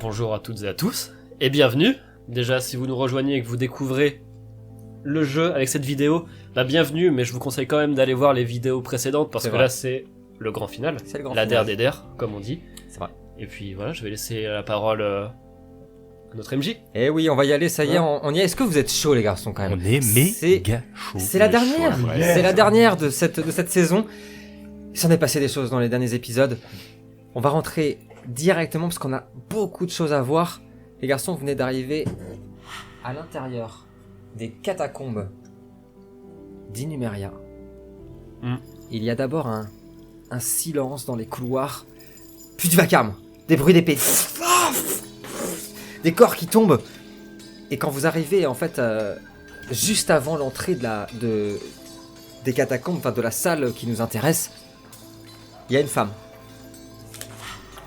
Bonjour à toutes et à tous, et bienvenue. Déjà, si vous nous rejoignez et que vous découvrez le jeu avec cette vidéo, bienvenue, mais je vous conseille quand même d'aller voir les vidéos précédentes, parce que là, c'est le grand final. C'est le grand la final. der des der, comme on dit. C'est vrai. Et puis voilà, je vais laisser la parole à notre MJ. Eh oui, on va y aller, ça y est, Ouais. on y est. Est-ce que vous êtes chauds, les garçons, quand même? On est méga chaud. C'est la dernière. chaud, ouais. C'est la dernière de cette saison. Il s'en est passé des choses dans les derniers épisodes. On va rentrer directement parce qu'on a beaucoup de choses à voir. Les garçons, vous venez d'arriver à l'intérieur des catacombes d'Innumeria. Mm. Il y a d'abord un silence dans les couloirs, puis du vacarme, des bruits d'épée, des corps qui tombent. Et quand vous arrivez, en fait, juste avant l'entrée des catacombes, enfin de la salle qui nous intéresse, il y a une femme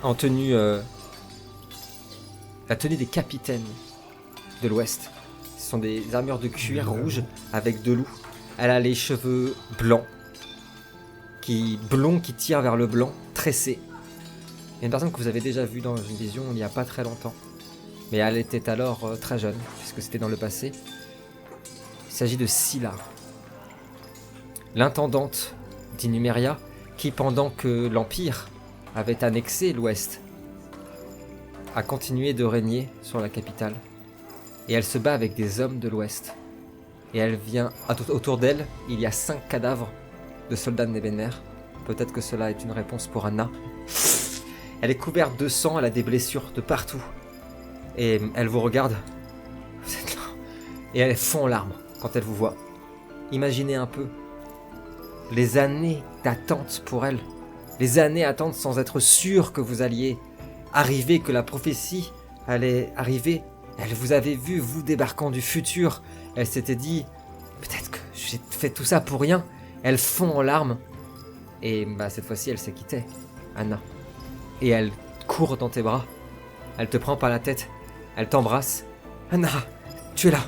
en tenue, la tenue des capitaines de l'Ouest. Ce sont des armures de cuir rouge avec de loup. Elle a les cheveux blancs, blonds qui tirent vers le blanc, tressés. Il y a une personne que vous avez déjà vue dans une vision il n'y a pas très longtemps. Mais elle était alors très jeune, puisque c'était dans le passé. Il s'agit de Scylla, l'intendante d'Innumeria, qui, pendant que l'Empire avait annexé l'Ouest, a continué de régner sur la capitale. Et elle se bat avec des hommes de l'Ouest. Et elle vient... Autour d'elle, il y a 5 cadavres de soldats de Nebenmer. Peut-être que cela est une réponse pour Anna. Elle est couverte de sang, elle a des blessures de partout. Et elle vous regarde. Vous êtes là. Et elle fond en larmes quand elle vous voit. Imaginez un peu les années d'attente pour elle. Les années d'attente sans être sûr que vous alliez arriver, que la prophétie allait arriver. Elle vous avait vu, vous débarquant du futur. Elle s'était dit, peut-être que j'ai fait tout ça pour rien. Elle fond en larmes. Et cette fois-ci, elle s'est quittée, Anna. Et elle court dans tes bras. Elle te prend par la tête. Elle t'embrasse. Anna, tu es là.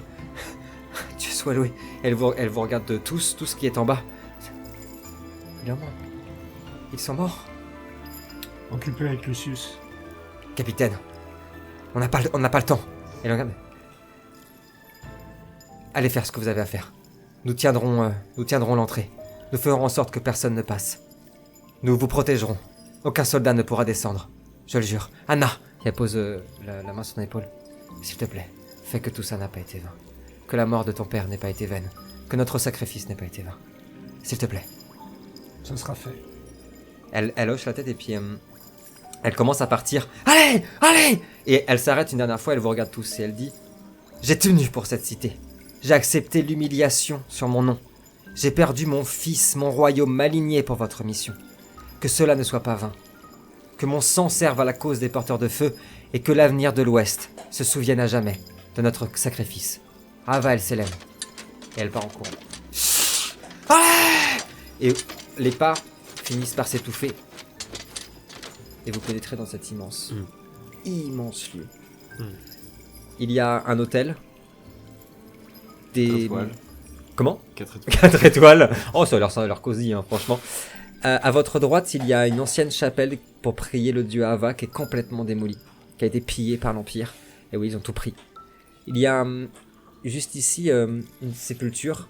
Dieu soit loué. Elle vous regarde de tous, tout ce qui est en bas. Il est mort. Ils sont morts. Occupé avec Lucius. Capitaine, on n'a pas le temps. Elle regarde. Allez faire ce que vous avez à faire. Nous tiendrons l'entrée. Nous ferons en sorte que personne ne passe. Nous vous protégerons. Aucun soldat ne pourra descendre. Je le jure. Anna, elle pose la main sur ton épaule. S'il te plaît, fais que tout ça n'a pas été vain. Que la mort de ton père n'ait pas été vaine. Que notre sacrifice n'ait pas été vain. S'il te plaît. Ce sera fait. Elle hoche la tête et puis elle commence à partir. Allez, allez! Et elle s'arrête une dernière fois, elle vous regarde tous et elle dit: j'ai tenu pour cette cité. J'ai accepté l'humiliation sur mon nom. J'ai perdu mon fils, mon royaume m'aligné pour votre mission. Que cela ne soit pas vain. Que mon sang serve à la cause des porteurs de feu et que l'avenir de l'Ouest se souvienne à jamais de notre sacrifice. Ava, elle s'élève. Et elle part en courant. Allez! Et les pas finissent par s'étouffer. Et vous pénétrez dans cet immense lieu. Il y a un hôtel. Des... Étoiles. Comment? 4 étoiles. 4 étoiles. Oh, ça a l'air cosy, hein, franchement. À votre droite, il y a une ancienne chapelle pour prier le dieu Ava qui est complètement démolie, qui a été pillée par l'Empire. Et oui, ils ont tout pris. Il y a juste ici une sépulture,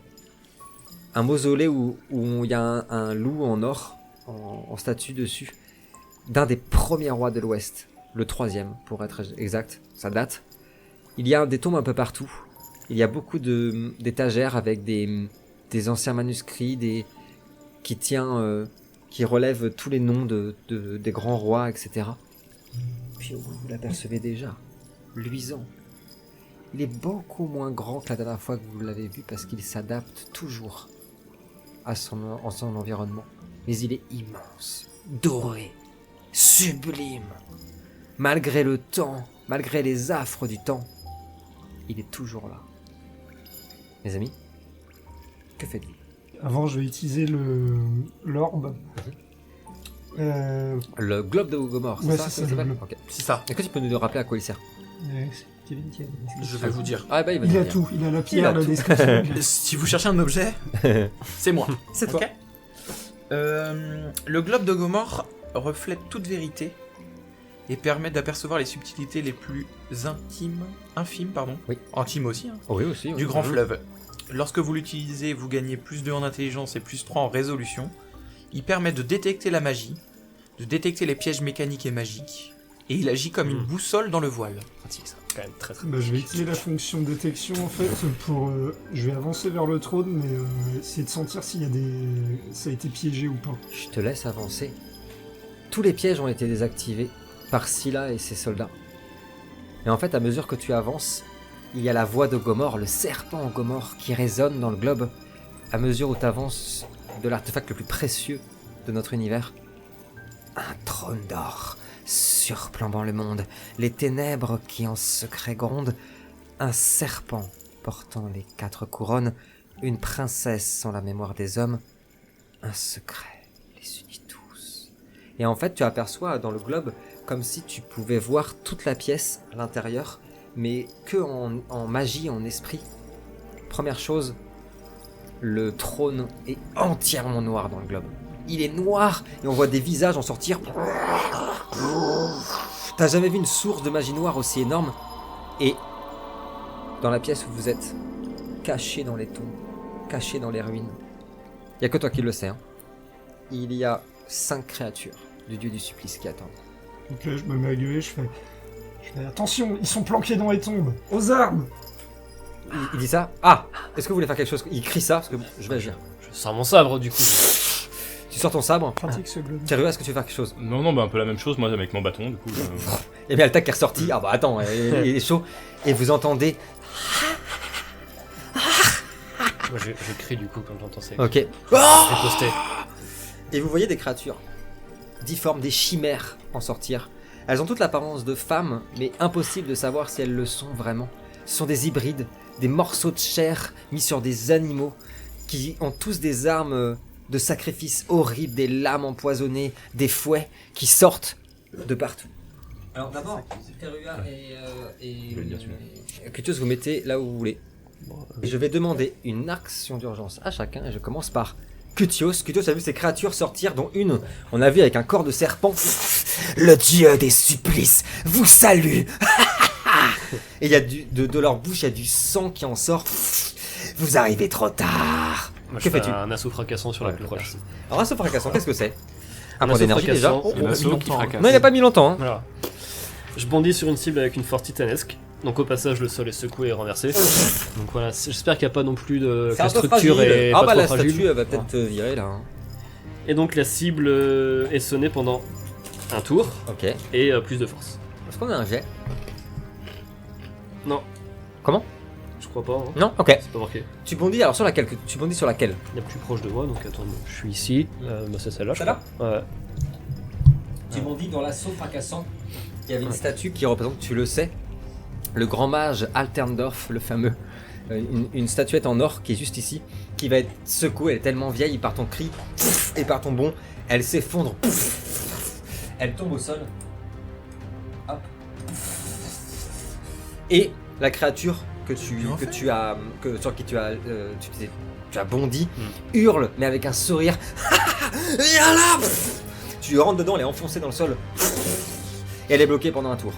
un mausolée où il y a un loup en or, en statue dessus, d'un des premiers rois de l'Ouest, le 3e pour être exact, ça date. Il y a des tombes un peu partout. Il y a beaucoup d'étagères avec des anciens manuscrits, qui relèvent tous les noms des grands rois, etc. Puis vous l'apercevez déjà, luisant. Il est beaucoup moins grand que la dernière fois que vous l'avez vu parce qu'il s'adapte toujours à son environnement. Mais il est immense, doré, sublime. Malgré le temps, malgré les affres du temps, il est toujours là. Mes amis, que faites-vous? Avant, je vais utiliser l'orbe. Le globe de Gomorre, c'est Ouais, ça? c'est ça ça, s'appelle le globe. Ok. C'est ça. Est-ce que tu peux nous rappeler à quoi il sert? C'est Kevin qui a dit. Je vais vous dire. Ah bah il va Il nous a dire. tout. Il a la Il a pierre, la tout. description. Si vous cherchez un objet, c'est moi. C'est toi. Ok. Le globe de Gomorre reflète toute vérité et permet d'apercevoir les subtilités les plus infimes, Oui. intimes aussi, hein, Oui, aussi. du grand fleuve. Lorsque vous l'utilisez, vous gagnez plus 2 en intelligence et plus 3 en résolution. Il permet de détecter la magie, de détecter les pièges mécaniques et magiques, et il agit comme une boussole dans le voile. Pratique ça, quand même très très Bah, je vais utiliser la fonction de détection en fait pour. Je vais avancer vers le trône, mais essayer de sentir s'il y a des. Ça a été piégé ou pas. Je te laisse avancer. Tous les pièges ont été désactivés par Scylla et ses soldats. Et en fait, à mesure que tu avances, il y a la voix de Gomorre, le serpent Gomorre, qui résonne dans le globe à mesure où tu avances de l'artefact le plus précieux de notre univers. Un trône d'or, surplombant le monde, les ténèbres qui en secret grondent, un serpent portant les 4 couronnes, une princesse sans la mémoire des hommes, un secret les unit tous. Et en fait, tu aperçois dans le globe comme si tu pouvais voir toute la pièce à l'intérieur, mais que en magie, en esprit. Première chose, le trône est entièrement noir dans le globe. Il est noir et on voit des visages en sortir. T'as jamais vu une source de magie noire aussi énorme? Et dans la pièce où vous êtes, caché dans les tombes, caché dans les ruines, il n'y a que toi qui le sais, hein. Il y a 5 créatures du dieu du supplice qui attendent. Donc là, je me mets à gueuler, je fais attention, ils sont planqués dans les tombes, aux armes. Il dit ça. Ah, est-ce que vous voulez faire quelque chose? Il crie ça parce que je vais agir. Je sors mon sabre du coup. Tu sors ton sabre. Pratique ce globe. Thérua, est-ce que tu veux faire quelque chose? Non, bah un peu la même chose, moi avec mon bâton, du coup. Et bien le tac qui est ressorti. Ah bah attends, il est chaud. Et vous entendez. Moi je crie du coup quand j'entends ça. Ok. Riposter. Et vous voyez des créatures difformes, des chimères en sortir. Elles ont toute l'apparence de femmes, mais impossible de savoir si elles le sont vraiment. Ce sont des hybrides, des morceaux de chair mis sur des animaux qui ont tous des armes de sacrifice horribles, des lames empoisonnées, des fouets qui sortent de partout. Alors d'abord, Terua et Cutios, vous mettez là où vous voulez. Et je vais demander une action d'urgence à chacun et je commence par Cutios. Cutios a vu ces créatures sortir, dont une, on a vu avec un corps de serpent. Le dieu des supplices vous salue. Et il y a de leur bouche, il y a du sang qui en sort. Vous arrivez trop tard. Moi Que je fais fais-tu? un assaut fracassant sur la plus proche. Alors assaut fracassant, qu'est-ce que c'est? Un Un point assaut d'énergie déjà. fracassant. Un assaut qui fracasse. Non, il n'a pas mis longtemps. Hein. Voilà. Je bondis sur une cible avec une force titanesque. Donc au passage le sol est secoué et renversé. Donc voilà, j'espère qu'il n'y a pas non plus de... C'est que la un peu structure fragile. est Ah pas bah trop la fragile. statue elle va peut-être te virer là. Hein. Et donc la cible est sonnée pendant un tour Ok. et plus de force. Est-ce qu'on a un jet? Non. Comment? Je crois pas, hein. Non. Ok. C'est pas marqué. Tu bondis alors sur laquelle? Tu bondis sur laquelle? Il est plus proche de moi, donc attends, je suis ici. Bah c'est celle-là, je Celle-là? crois. Ouais. Tu bondis dans l'assaut fracassant. Il y avait une statue qui représente, tu le sais, le grand mage Alterndorf, le fameux. Une statuette en or qui est juste ici, qui va être secouée. Elle est tellement vieille par ton cri et par ton bond, elle s'effondre. Elle tombe au sol. Hop. Et la créature sur qui tu as bondi hurle, mais avec un sourire. Viens là. Tu rentres dedans, elle est enfoncée dans le sol. Et elle est bloquée pendant un tour.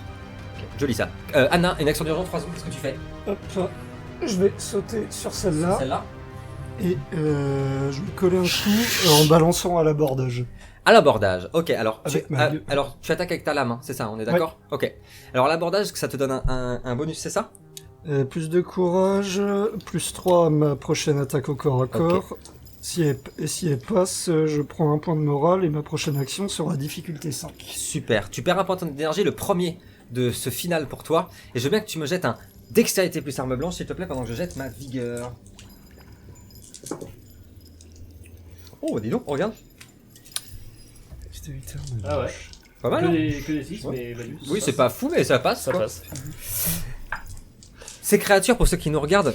Joli ça. Anna, une action d'urgence, 3 secondes, qu'est-ce que tu fais? Hop, je vais sauter sur celle-là Celle-là. et je vais coller un coup en balançant à l'abordage. À l'abordage, ok, alors Avec ma gueule. alors tu attaques avec ta lame, hein, c'est ça, on est d'accord? Ok. Alors à l'abordage, ça te donne un bonus, c'est ça? Plus de courage, plus 3 à ma prochaine attaque au corps à corps. Si elle passe, je prends un point de morale et ma prochaine action sera difficulté 5. Super, tu perds un point d'énergie, le premier de ce final pour toi. Et je veux bien que tu me jettes un dextérité plus arme blanche, s'il te plaît, pendant que je jette ma vigueur. Oh, dis donc, regarde. Ah ouais. Pas mal, hein? Que des 6, Ouais. mais malus. Oui, c'est pas fou, mais ça passe. Ça quoi. passe. Ces créatures, pour ceux qui nous regardent,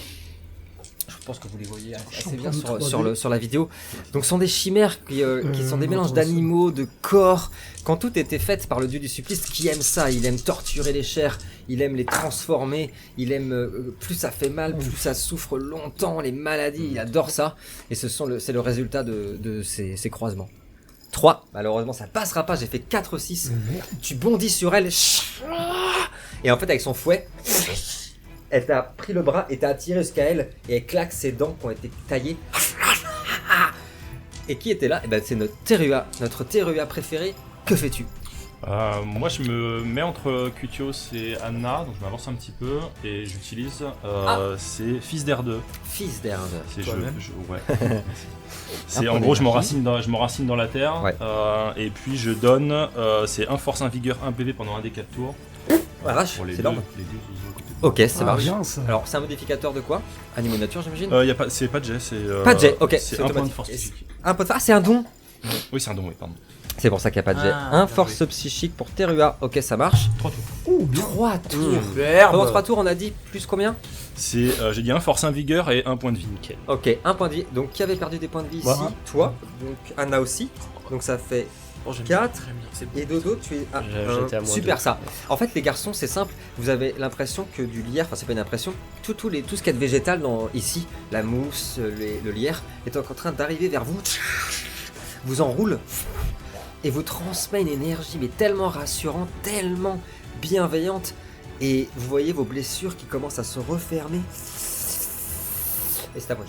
je pense que vous les voyez assez bien sur la vidéo. Donc, ce sont des chimères qui sont des mélanges d'animaux, de corps. Quand tout était fait par le dieu du supplice, qui aime ça, il aime torturer les chairs, il aime les transformer, il aime plus ça fait mal, plus ça souffre longtemps, les maladies, il adore ça. Et c'est le résultat de ces croisements. 3. Malheureusement, ça passera pas. J'ai fait 4-6. Tu bondis sur elle. Et en fait, avec son fouet, elle t'a pris le bras et t'a attiré jusqu'à elle. Et elle claque ses dents qui ont été taillées. Et qui était là? Eh ben, c'est notre Terua préféré. Que fais-tu? Moi, je me mets entre Cutios et Anna, donc je m'avance un petit peu et j'utilise. C'est Fils d'R2. Fils d'herbe. C'est Toi-même. ouais. C'est Un en point gros, je d'énergie. m'enracine dans la terre. Ouais. Et puis je donne. C'est 1 force, 1 vigueur, 1 PV pendant un des 4 tours. Arrache, Pour les c'est deux, énorme. les deux aux côtés. Ok, ça Ah, marche. bien, ça. Alors, c'est un modificateur de quoi? Animaux nature, j'imagine? C'est pas de jet, c'est. Pas de jet, ok, c'est C'est un point de automatique. force psychique. Un peu de... Ah, c'est un don. Oui, c'est un don, oui, pardon. C'est pour ça qu'il n'y a pas de jet. Ah, Un bien force joué. psychique pour Terua. Ok, ça marche. 3 tours. 3 tours. Superbe. Pendant 3 tours, on a dit plus combien? C'est, j'ai dit 1 force, 1 vigueur et 1 point de vie. Nickel. Ok, un point de vie. Donc, qui avait perdu des points de vie ici? Moi. Toi. Donc, Anna aussi. Donc, ça fait. Oh, j'aime 4. bien, j'aime bien, c'est bon. Et Dodo, tu es à J'étais à moins super 2. ça. En fait, les garçons, c'est simple. Vous avez l'impression que du lierre, enfin, c'est pas une impression, tout ce qu'il y a de végétal ici, la mousse, le lierre, est en train d'arriver vers vous, vous enroule et vous transmet une énergie, mais tellement rassurante, tellement bienveillante. Et vous voyez vos blessures qui commencent à se refermer. Et c'est à moi.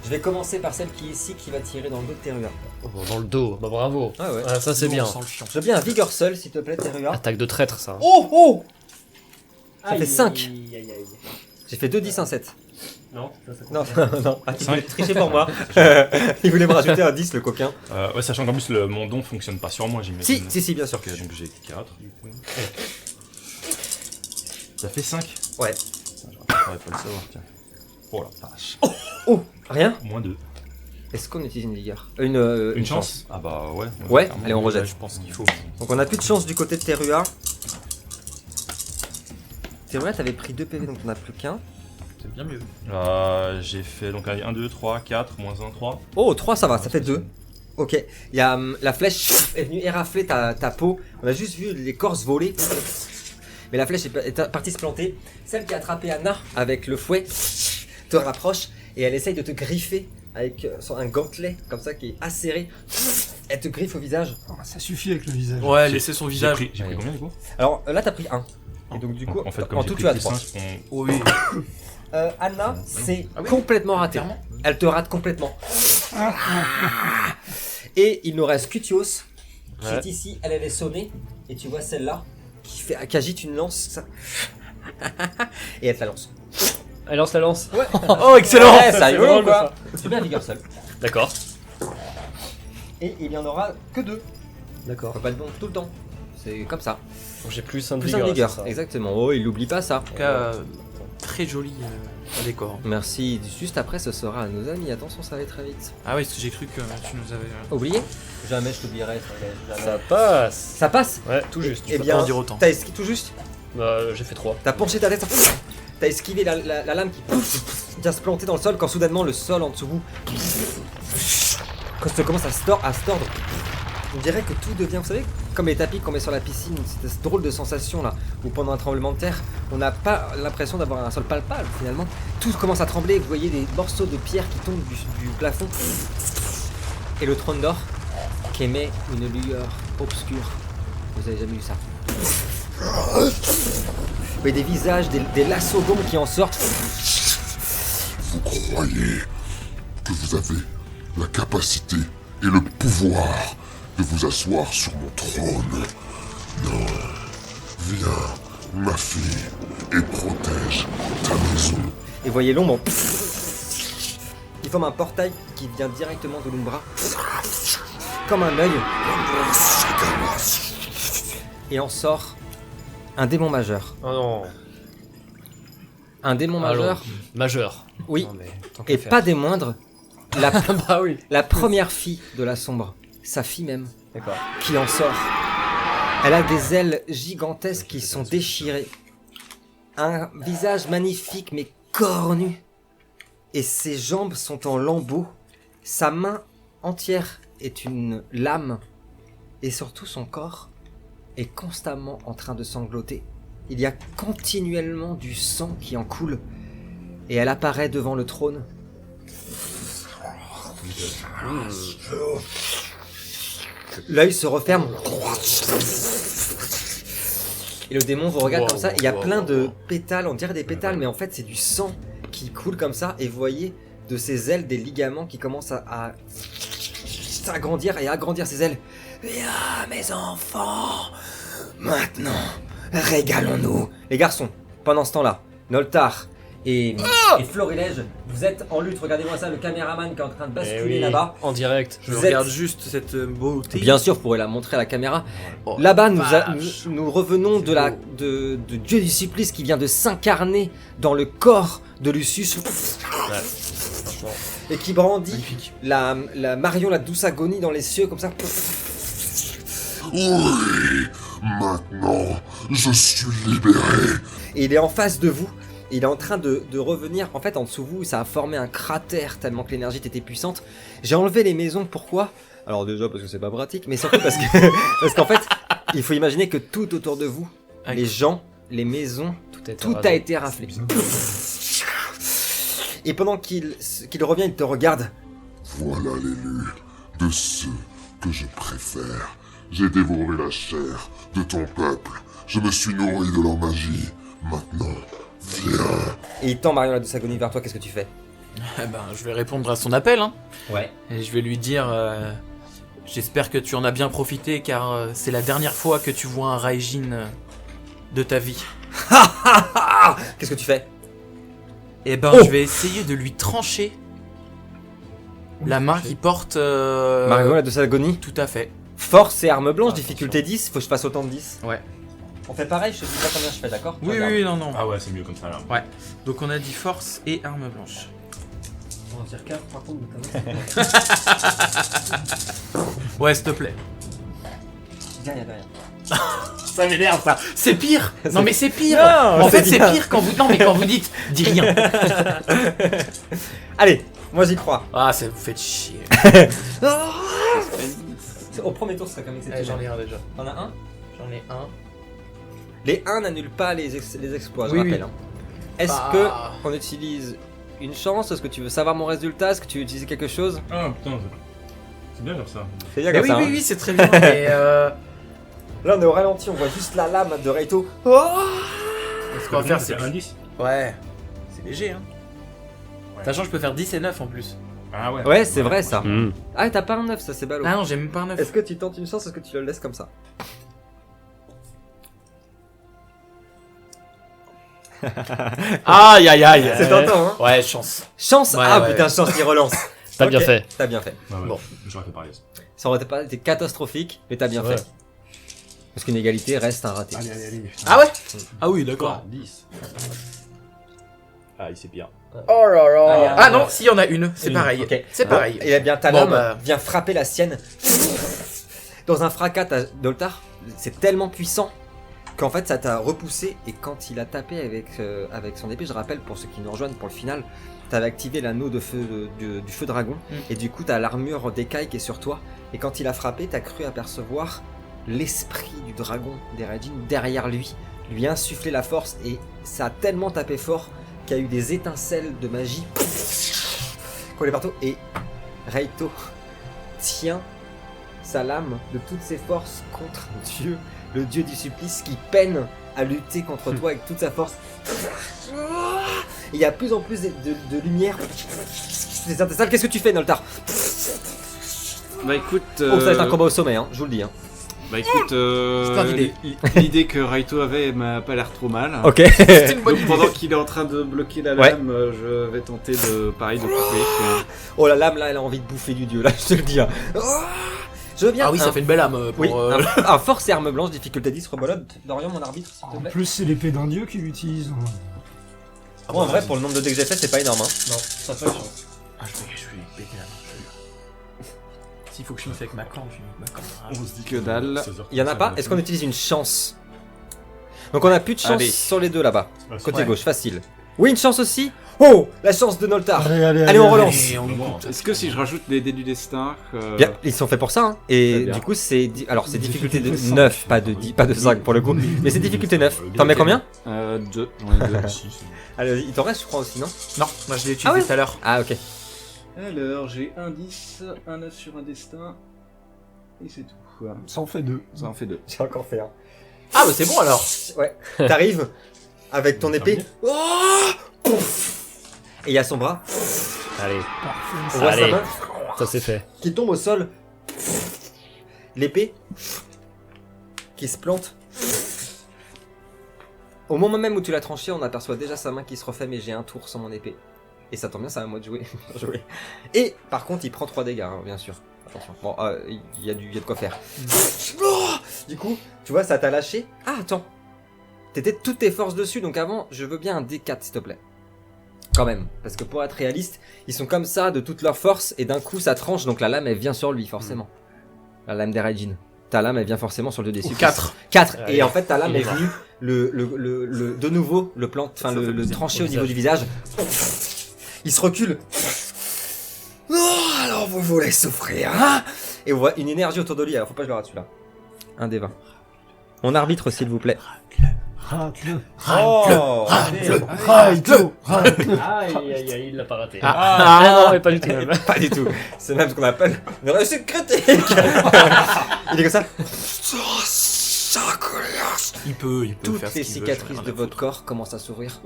Je vais commencer par celle qui est ici, qui va tirer dans le dos de Terua. Oh, dans le dos, bah bravo. Ah ouais. Ah, ça c'est Nous, bien. on sent le fion. Je veux bien un Vigor seul, s'il te plaît, Terua. Attaque de traître ça. Oh oh Ça fait 5. J'ai fait 2 10 1 7. Non, ça Non, non. Ah, tu Cinq. voulais tricher pour moi. Il voulait me rajouter un 10, le coquin. Ouais, sachant qu'en plus, mon don fonctionne pas sur moi, Si, j'imagine. si, bien sûr. Ok, donc j'ai 4 du coup. Ça fait 5. Ouais. J'aurais pas le savoir, tiens. Oh la vache. Oh, rien. Moins 2. Est-ce qu'on utilise une vigueur Une chance. Ah bah ouais. Ouais, clairement. allez, on rejette. Je pense qu'il faut. Donc on a plus de chance du côté de Terua. Terua, t'avais pris 2 PV, donc on a plus qu'un. C'est bien mieux. J'ai fait donc 1, 2, 3, 4, moins 1, 3. Oh, 3, ça va, ça fait 2. Ok, il y a la flèche est venue érafler ta peau. On a juste vu l'écorce voler. Mais la flèche est partie se planter. Celle qui a attrapé Anna avec le fouet te rapproche et elle essaye de te griffer avec un gantelet comme ça qui est acéré. Elle te griffe au visage. Oh, ça suffit avec le visage. Ouais, J'ai- laissez son J'ai visage. pris Ouais. combien du coup? Alors là, t'as pris 1. Et donc du coup, En fait, comme en j'ai tout, pris tu as plus 3. 5, Oh oui, Anna, c'est Ah oui. complètement raté. clairement. Elle te rate complètement. Et il nous reste Cutios, qui Ouais. est ici. Elle est sonnée. Et tu vois celle-là, qui agite une lance. Ça. Et elle te la lance. Elle lance la lance. Oh, excellent. Ouais, ça c'est rigolo drôle, quoi. C'est bien vigueur seul. D'accord. Et il y en aura que 2. On D'accord. peut pas le bon tout le temps. C'est comme ça. Donc j'ai plus un de Plus un vigueur. vigueur. c'est ça. Exactement. Oh, il n'oublie pas ça. En tout cas, très joli décor. Merci. Juste après, ce sera à nos amis. Attention, ça va aller très vite. Ah oui, parce que j'ai cru que tu nous avais. Oublié? Jamais je t'oublierai. Ça passe. Ça passe? Ouais, tout juste. Eh peux bien, pas en dire autant. t'as esquivé tout juste. J'ai fait 3. T'as penché ta tête, t'as esquivé la lame qui vient se planter dans le sol quand soudainement le sol en dessous vous quand ça commence à se tordre. On dirait que tout devient, vous savez, comme les tapis qu'on met sur la piscine, cette drôle de sensation là, où pendant un tremblement de terre, on n'a pas l'impression d'avoir un sol palpable finalement. Tout commence à trembler, vous voyez des morceaux de pierre qui tombent du plafond. Et le trône d'or qui émet une lueur obscure. Vous avez jamais vu ça. Vous voyez des visages, des lassos d'ombre qui en sortent. Vous croyez que vous avez la capacité et le pouvoir de vous asseoir sur mon trône? Non. Viens, ma fille, et protège ta maison. Et vous voyez l'ombre. Il forme un portail qui vient directement de l'Umbra. Comme un œil. Et en sort un démon majeur. Oh non. Un démon Allons. majeur, Majeur. oui, Non, mais tant qu'à et faire. pas des moindres. La, Bah oui. la première fille de la sombre, sa fille même, D'accord. qui en sort. Elle a des ailes gigantesques qui sont déchirées. Un visage magnifique mais cornu. Et ses jambes sont en lambeaux. Sa main entière est une lame. Et surtout son corps est constamment en train de sangloter. Il y a continuellement du sang qui en coule. Et elle apparaît devant le trône. L'œil se referme. Et le démon vous regarde comme ça. Il y a plein de pétales, on dirait des pétales, mais en fait c'est du sang qui coule comme ça. Et vous voyez de ses ailes des ligaments qui commencent à s'agrandir et agrandir ses ailes. Viens mes enfants, maintenant régalons-nous. Les garçons, pendant ce temps-là, Noltar et Florilège, vous êtes en lutte. Regardez-moi ça, le caméraman qui est en train de basculer là-bas. En direct. Je Vous regarde êtes- juste cette beauté. Bien sûr, vous pourrez la montrer à la caméra. Oh, Là-bas, vache. nous revenons de Dieu du supplice qui vient de s'incarner dans le corps de Lucius et qui brandit Magnifique. la Marion, la douce agonie dans les cieux comme ça. Oui, maintenant, je suis libéré. Et il est en face de vous. Il est en train de revenir. En fait, en dessous de vous, ça a formé un cratère tellement que l'énergie était puissante. J'ai enlevé les maisons. Pourquoi? Alors déjà parce que c'est pas pratique, mais surtout parce que parce qu'en fait, il faut imaginer que tout autour de vous, les gens, les maisons, tout a été raflé. Et pendant qu'il revient, il te regarde. Voilà l'élu de ceux que je préfère. J'ai dévoré la chair de ton peuple. Je me suis nourri de leur magie. Maintenant, viens. Et il tend Marion la douce agonie vers toi. Qu'est-ce que tu fais? Eh ben, je vais répondre à son appel, hein. Ouais. Et je vais lui dire j'espère que tu en as bien profité car c'est la dernière fois que tu vois un Raijin de ta vie. Qu'est-ce que tu fais? Eh ben, Oh. je vais essayer de lui trancher la main qui porte. Marion la douce agonie. Tout à fait. Force et arme blanche, difficulté 10. Faut que je fasse autant de 10. Ouais. On fait pareil, je te dis pas combien je fais, d'accord? Oui, Regarde. oui, non, non. Ah ouais, c'est mieux comme ça là. Donc on a dit force et arme blanche. On va dire 4 par contre. Ouais, s'il te plaît. Rien, rien. Ça m'énerve ça. C'est pire. Non mais c'est pire. Non, en c'est fait c'est bien. pire quand vous quand vous dites dis rien. Allez, moi j'y crois. Ah ça vous fait chier. Au premier tour, ce serait comme exceptionnel. J'en ai un déjà. T'en as un? J'en ai un. Les 1 n'annulent pas les exploits, je Oui, rappelle. oui. Hein. Est-ce Ah. que on utilise une chance? Est-ce que tu veux savoir mon résultat? Est-ce que tu veux utiliser quelque chose? Ah putain, c'est bien comme ça. Fais bien Mais comme oui, ça. oui, hein. oui, c'est très bien. Mais Là, on est au ralenti, on voit juste la lame de Reito. ce qu'on va faire, c'est un 10. ouais, c'est léger hein. Ouais. Sachant que je peux faire 10 et 9 en plus. Ah ouais. Ouais, c'est vrai ça. Hmm. Ah, t'as pas un 9, ça c'est ballot. Ah non, j'ai même pas un 9. Est-ce que tu tentes une chance? Est-ce que tu le laisses comme ça? Aïe aïe aïe. C'est tentant, hein? Ouais, chance. Chance? Ouais, Ah ouais. putain, chance, il relance. T'as Ok, bien fait. T'as bien fait. Ouais, ouais. Bon. J'aurais fait pareil. Ça aurait pas été catastrophique, mais t'as bien Ouais. fait. Parce qu'une égalité reste un raté. Allez. Ah ouais. Ah oui, d'accord. 10. Ah, il c'est pire. Oh là là. Ah non, s'il y en a une, c'est Une, pareil. ok. C'est pareil. Et bien ta Bon, lame bah. vient frapper la sienne. Dans un fracas, Doltar, c'est tellement puissant qu'en fait ça t'a repoussé. Et quand il a tapé avec son épée, je rappelle pour ceux qui nous rejoignent pour le final, t'avais activé l'anneau de feu du feu dragon. Et du coup t'as l'armure d'écaille qui est sur toi. Et quand il a frappé, t'as cru apercevoir l'esprit du dragon des Raijin derrière lui insuffler la force. Et ça a tellement tapé fort qu'il y a eu des étincelles de magie collées partout. Et Reito tient sa lame de toutes ses forces contre Dieu, le dieu du supplice qui peine à lutter contre toi avec toute sa force. Il y a de plus en plus de lumière. Des étincelles. Qu'est-ce que tu fais, Noltar? Bah écoute, Oh, ça va être un combat au sommet, hein, je vous le dis. Hein. bah écoute, Putain d'idée. l'idée que Raito avait m'a pas l'air trop mal. Ok. C'est une bonne Donc idée. pendant qu'il est en train de bloquer la Ouais. lame, je vais tenter de couper. Oh, la lame là, elle a envie de bouffer du dieu, là, je te le dis. Hein. Oh, je veux bien. Ah oui, ça fait une belle âme pour. Oui, un force et arme blanche, difficulté 10, rebolote. Dorian, mon arbitre, s'il te En plaît. plus, c'est l'épée d'un dieu qu'il utilise. Bon, en vrai, pour le nombre de dés que j'ai fait, c'est pas énorme. Hein. Non, ça fait chance. Ah, je vais péter la main. S'il faut que je me fasse avec ma corne, je vais avec ma corne. Ah, On se dit que dalle. Il y en a pas? Est-ce qu'on utilise une chance? Donc on a plus de chance Allez. sur les deux là-bas. Côté Ouais. gauche, facile. Oui, une chance aussi. Oh, la chance de Noltar. Allez, on relance. Et on monte. Est-ce que si je rajoute les dés du destin, Bien, ils sont faits pour ça. Hein. Et Très bien. du coup, c'est alors c'est difficulté de Difficulté 9, pas de 10, pas de 5 pour le coup. Mais c'est difficulté 9. T'en mets combien? 2. J'en ai 2. Allez, il t'en reste, je crois aussi, non? Non, moi je l'ai utilisé Ah ouais tout à l'heure. Ah, ok. Alors, j'ai un 10, un 9 sur un destin. Et c'est tout. Ça en fait 2. Ça en fait 2. J'ai encore fait un. Ah bah c'est bon alors. Ouais. T'arrives avec ton épée. Oh Pouf. Et il y a son bras. Allez, On voit sa Allez. main ça c'est fait. qui tombe au sol. L'épée qui se plante. Au moment même où tu l'as tranché, on aperçoit déjà sa main qui se refait, mais j'ai un tour sans mon épée. Et ça tombe bien, c'est à moi de jouer. Bien joué. Et par contre, il prend 3 dégâts, hein, bien sûr. Attention. Bon, il y a de quoi faire. Oh du coup, tu vois, ça t'a lâché. Ah, attends. T'étais toutes tes forces dessus, donc avant, je veux bien un D4, s'il te plaît. Quand même. Parce que pour être réaliste, ils sont comme ça, de toute leur force, et d'un coup, ça tranche, donc la lame, elle vient sur lui, forcément. La lame des Raijin. Ta lame, elle vient forcément sur le D6. 4. 4. Allez. Et en fait, ta lame Il est est venue, de nouveau, le trancher au niveau du visage. Il se recule. Oh, alors vous voulez souffrir, hein? Et on voit une énergie autour de lui, alors faut pas que je le rate celui-là. Un des 20. Mon arbitre, s'il vous plaît. Rate-le. Oh Rate-le. Aïe aïe aïe, il l'a pas raté. Ah. Non, mais pas du tout même. Pas du tout. C'est même ce qu'on appelle une réussite critique. Il est comme ça. Il peut Toutes faire ce les qu'il veut, cicatrices j'en ai de rien à votre foutre. corps commencent à s'ouvrir.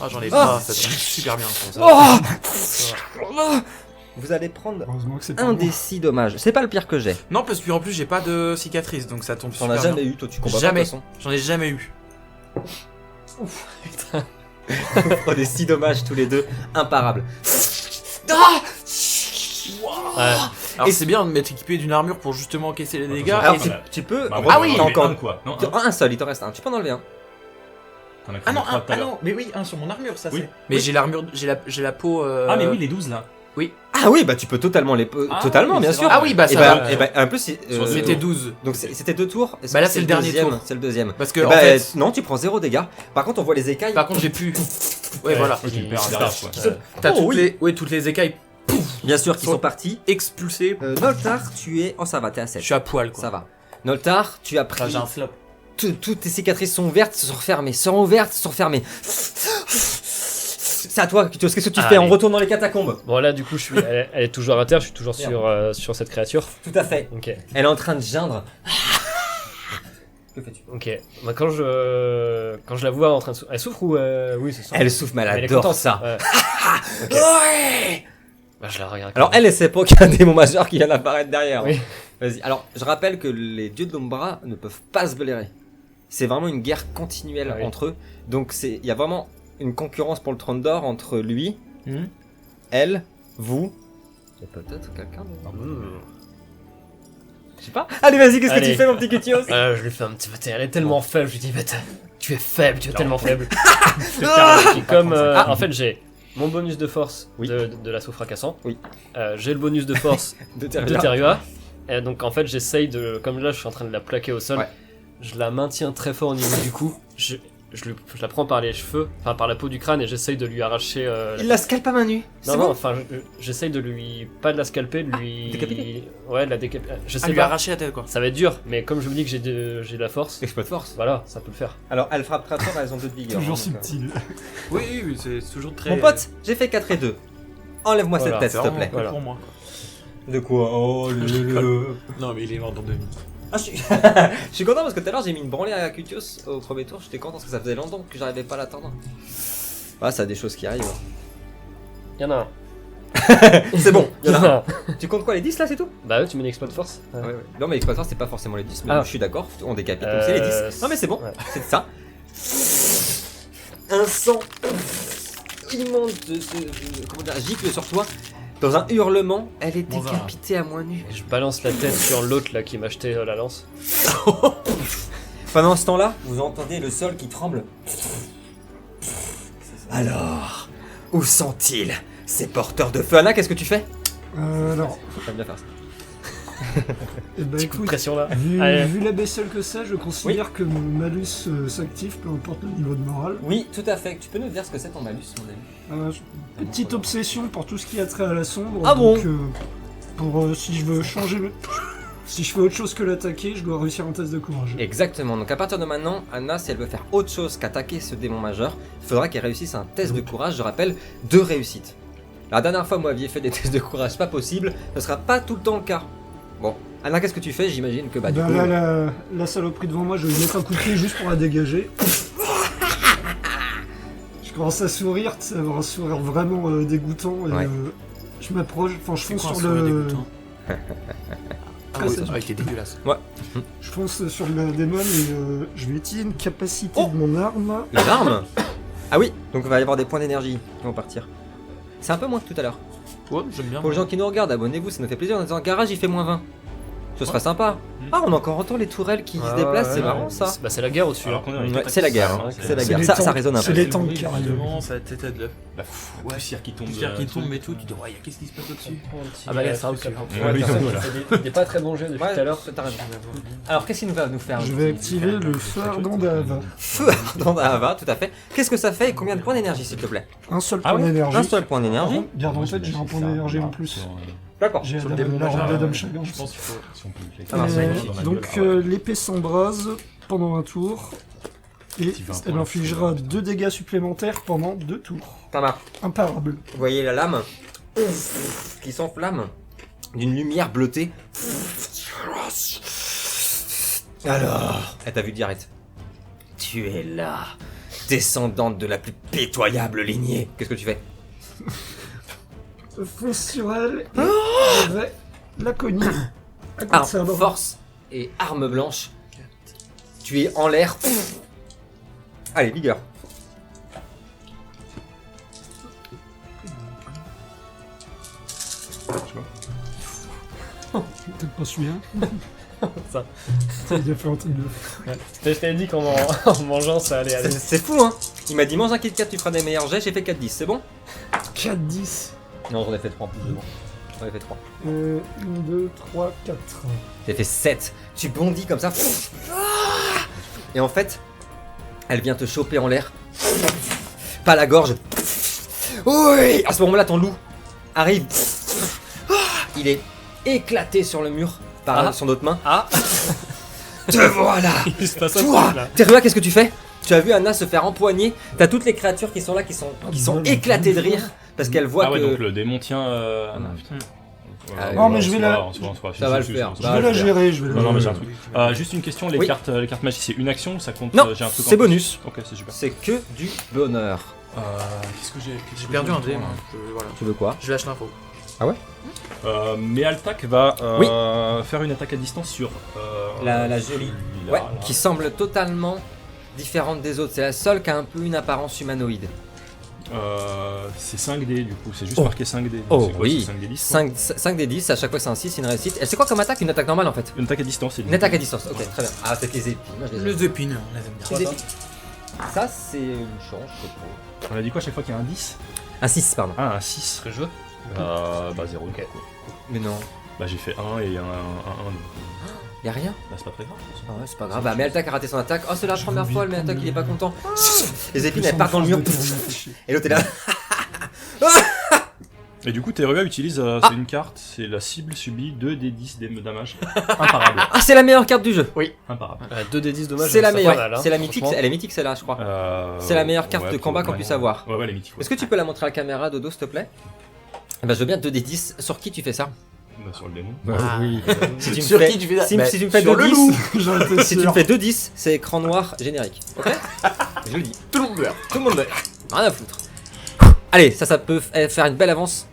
Ah j'en ai Ah. pas, ça tient super bien comme ça. Oh vous allez prendre Heureusement que c'est pas un moi. des 6 dommages. C'est pas le pire que j'ai. Non parce que en plus j'ai pas de cicatrice donc ça tombe T'en super as jamais bien. eu, toi tu combats Jamais. pas de toute J'en ai jamais eu. façon. On des 6 dommages tous les deux, imparables. Ouais. Alors Et c'est bien de m'être équipé d'une armure pour justement encaisser les dégâts. Alors et tu, voilà. tu peux. Bah, Ah oui, t'as encore quoi. Non, un seul, il t'en reste un. Tu peux en enlever un. T'en as Ah non, trois tout à l'heure. mais oui, un sur mon armure, ça Oui. c'est. Mais j'ai l'armure, j'ai la peau. Ah, mais oui, les 12 là. Ah oui, bah tu peux totalement les. Ah totalement, oui, bien c'est sûr. vrai. Ah oui, bah Et ça bah, va. et bah, en plus, C'était 12. donc c'était 2 tours. Est-ce Bah que là, c'est le dernier deuxième tour. C'est le deuxième. Parce que Eh en bah, fait, non, tu prends 0 dégâts. Par contre, on voit les écailles. par contre j'ai pu. Ouais voilà. Ok, tu le perds Il derrière, part. quoi. T'as Oh, oui. toutes les écailles Bien sûr, qui Sont- sont partis. expulsées. Noltar, tu es. Oh, ça va, t'es à 7. Je suis à poil quoi. Ça va. Noltar, tu as Enfin, pris. j'ai un flop. Toutes tes cicatrices sont ouvertes, se sont refermées. Sont ouvertes, se sont refermées. C'est à toi, qu'est-ce que tu fais? Allez. On retourne dans les catacombes. Bon là du coup elle est toujours à terre, je suis toujours sur cette créature. Tout à fait. Ok, Elle est en train de geindre. Que fais-tu? ok. Bah, quand je la vois en train de elle souffre ou oui c'est ça. Elle souffle, mais Mais elle est adore contente. ça. Ouais. Ok. Ouais. Bah, je la regarde. Alors elle sait pas qu'il y a un démon majeur qui vient d'apparaître derrière. Oui. Vas-y. Alors je rappelle que les dieux de l'Ombra ne peuvent pas se blairer. C'est vraiment une guerre continuelle Ah oui. entre eux. Donc il y a vraiment une concurrence pour le trône d'or entre lui, Mhm. elle, vous et peut-être quelqu'un d'autre. Mmh. Je sais pas. Allez vas-y, qu'est-ce que Allez. tu fais mon petit Kutios? Je lui fais un petit peu. Elle est tellement faible, je lui dis, mais tu es faible, tu es tellement faible. Ah Et comme en fait j'ai mon bonus de force Oui. de l'assaut fracassant, Oui. J'ai le bonus de force De de Terua, et donc en fait j'essaye de, comme là je suis en train de la plaquer au sol, Ouais. je la maintiens très fort au niveau du cou, je la prends par les cheveux, enfin par la peau du crâne et j'essaye de lui arracher. Il la scalpe à main nue. Non, C'est non, bon. enfin, j'essaye de lui. Pas de la scalper, de lui. décapiter. Ouais, de la décapiter. Je À sais lui pas. arracher la tête quoi. Ça va être dur, mais comme je vous dis que j'ai de la force, Exploit de force. voilà, ça peut le faire. Alors elle frappe très fort, elles ont 2 de vigueur. Toujours hein, donc, subtil. Oui, oui, c'est toujours très. Mon pote, j'ai fait 4 et 2. Enlève-moi Voilà, cette tête, c'est s'il te vraiment plaît. cool Voilà. pour moi. De quoi? Oh, Non, mais il est mort dans 2 minutes. Ah, je suis content parce que tout à l'heure j'ai mis une branlée à Kutios au premier tour. J'étais content parce que ça faisait longtemps que j'arrivais pas à l'attendre. Ah, ça a des choses qui arrivent. Y'en a un. C'est bon, il y en a un. un. Tu comptes quoi, les 10 là, c'est tout? Bah, ouais, tu mets une exploit de force. Ouais. Ouais. Non, mais l'exploitation c'est pas forcément les 10, mais Ah. je suis d'accord, on décapite, donc c'est les 10. Non, mais c'est bon, Ouais. c'est ça. Un sang immense comment dire, gicle sur toi. Dans un hurlement, elle est Bon, ça va. décapitée à moins nu. Et je balance la tête sur l'autre là qui m'a acheté la lance. Pendant ce temps-là, vous entendez le sol qui tremble. Alors, où sont-ils, ces porteurs de feu? Anna, qu'est-ce que tu fais? Alors, J'aime bien faire ça. eh ben, Petit coup de écoute, pression là. vu, Allez. vu la bestiole que c'est, je considère que mon malus s'active, peu importe le niveau de morale. Oui, tout à fait. Tu peux nous dire ce que c'est ton malus, mon ami? Petite obsession pour tout ce qui a trait à la sombre. Ah bon? donc, pour si je veux changer, si je fais autre chose que l'attaquer, je dois réussir un test de courage. Exactement. Donc à partir de maintenant, Anna, si elle veut faire autre chose qu'attaquer ce démon majeur, il faudra qu'elle réussisse un test de courage. Je rappelle, 2 réussites. La dernière fois, vous m'aviez fait des tests de courage, pas possible. Ce sera pas tout le temps le cas. Bon, Anna, qu'est-ce que tu fais? J'imagine que du coup... Là, la saloperie devant moi, je vais lui mettre un coup de pied juste pour la dégager. Je commence à sourire, tu sais, avoir un sourire vraiment dégoûtant. Et, Ouais. je m'approche, enfin je C'est fonce quoi un sur sourire le... dégoûtant Ah oui, il était dégueulasse. Je fonce sur le démon et je vais utiliser une capacité Oh de mon arme. Une arme? Ah oui, donc il va y avoir des points d'énergie qui vont partir. C'est un peu moins que tout à l'heure. Ouais, j'aime bien. Pour les gens qui nous regardent, abonnez-vous, ça nous fait plaisir. On est dans un garage, il fait moins 20. Ce sera sympa. Ah, on a encore entend les tourelles qui se déplacent, c'est marrant ça. Bah, c'est la guerre au-dessus. Alors qu'on est dans les Ouais, attaques c'est la guerre, qui- hein, c'est c'est la C'est guerre. les Ça tanks. résonne un C'est peu. les tanks qui arrivent. Devant, ça tête de La poussière qui tombe. poussière qui de- tombe et tout, tu dis ouais, qu'est-ce qui se passe au-dessus? Ah bah là, ça aussi. Ouais, oui, voilà. Il est pas très bon jeu depuis Ouais, tout à l'heure. t'as raison. Alors, qu'est-ce qu'il va nous faire? Je vais activer le feu ardent d'Ava. Feu ardent d'Ava, tout à fait. Qu'est-ce que ça fait et combien de points d'énergie, s'il te plaît? Un seul Ah point ouais, d'énergie. Un seul point Par d'énergie. contre, garde en tête, j'ai un point d'énergie en plus. D'accord. J'ai Sur le démon l'arme majeur, d'Adam Chagrin. Je pense qu'il faut. Si on peut le Ah, c'est magnifique. dans la Donc gueule, l'épée s'embrase pendant un tour. Et Tu vas un elle point infligera 2 dégâts supplémentaires pendant 2 tours. Ça marche. Imparable. Vous voyez la lame qui s'enflamme d'une lumière bleutée. Alors, elle t'a vu direct. Tu es là, descendante de la plus pitoyable lignée. Qu'est-ce que tu fais? Je fonce sur elle et je vais la cogner. À coup de Alors, sabre. force et arme blanche. Tu es en l'air. Allez, vigueur. Peut-être pas celui-là. Ça. Il a fait un truc de fou. Je t'avais dit qu'en en mangeant, ça allait aller. C'est fou, hein. Il m'a dit mange un Kit Kat, tu feras des meilleurs jets. J'ai fait 4-10, c'est bon? 4-10. Non, j'en ai fait 3 en plus, c'est bon. J'en ai fait 3. 1, 2, 3, 4. J'ai fait 7. Tu bondis comme ça. Et en fait, elle vient te choper en l'air. Pas la gorge. Oui. À ce moment-là, ton loup arrive. Il est éclaté sur le mur par son autre main. Ah Te voilà. Il se passe un Toi, truc là. Terua, qu'est-ce que tu fais? Tu as vu Anna se faire empoigner. T'as toutes les créatures qui sont là, qui sont éclatées de rire parce qu'elles voient Ah ouais, que. donc le démon tient. Anna, putain. Ah oui. Non, mais je vais la- Ça va le faire. Je vais la gérer, je vais la Non, non, mais j'ai un gérer. truc. Juste une question, les Oui. cartes magiques, c'est une action ou ça compte? Non, j'ai un truc en c'est plus. bonus. Ok, c'est super. C'est que du bonheur. Qu'est-ce que j'ai J'ai perdu un dé, moi. Voilà. Tu veux quoi? Je lâche l'info. Mais Altac va Oui. faire une attaque à distance sur La jolie. celui-là, Ouais, là. qui semble totalement différente des autres. C'est la seule qui a un peu une apparence humanoïde. C'est 5D du coup, c'est juste Oh. marqué 5D. Oh, C'est quoi, oui. c'est 5D 10 quoi 5 des 10, à chaque fois c'est un 6, c'est une réussite. Et c'est quoi comme attaque? Une attaque normale en fait? Une attaque à distance, c'est Une attaque à distance, ok, très bien. Ah, c'est les épines. Moi, je les aime. Les épines, on les aime bien. Les épines. Ça, c'est une chance, je trouve. On a dit quoi à chaque fois qu'il y a un 10? Un 6, pardon. Ah, un 6. Très jeu. Bah 0. Ok. Mais non, Bah j'ai fait 1 et un 1. y a rien. Bah c'est pas très grave. de toute façon. Ah ouais, c'est pas grave. Bah, mais Altac a raté son attaque. Oh, c'est la première fois, mais Altac il est pas content. Ah. Les épines elles partent dans le mur. Et l'autre est là. Et du coup, Terua utilise c'est une carte, c'est la cible subit 2 des 10 de damage. Imparable. Ah, c'est la meilleure carte du jeu. Imparable. 2 des 10 dommages. C'est la ça meilleure. fait mal, hein, C'est la mythique. franchement. Elle est mythique celle-là, je crois. Euh, C'est la meilleure carte ouais, de combat qu'on puisse avoir. Ouais, elle est mythique. Ouais. Est-ce que tu peux la montrer à la caméra, Dodo, s'il te plaît? Bah, je veux bien 2 des 10. Sur qui tu fais ça? Bah, sur le démon. oui. Si tu me Sur fais, qui tu fais ça? si, Bah, si tu me fais sur 2 le 10, loup. J'en étais si tu me sûr. fais 2 10, c'est écran noir générique. Ok? Je le dis. Tout le monde meurt. Tout le monde meurt. Rien à foutre. Allez, ça peut faire une belle avance.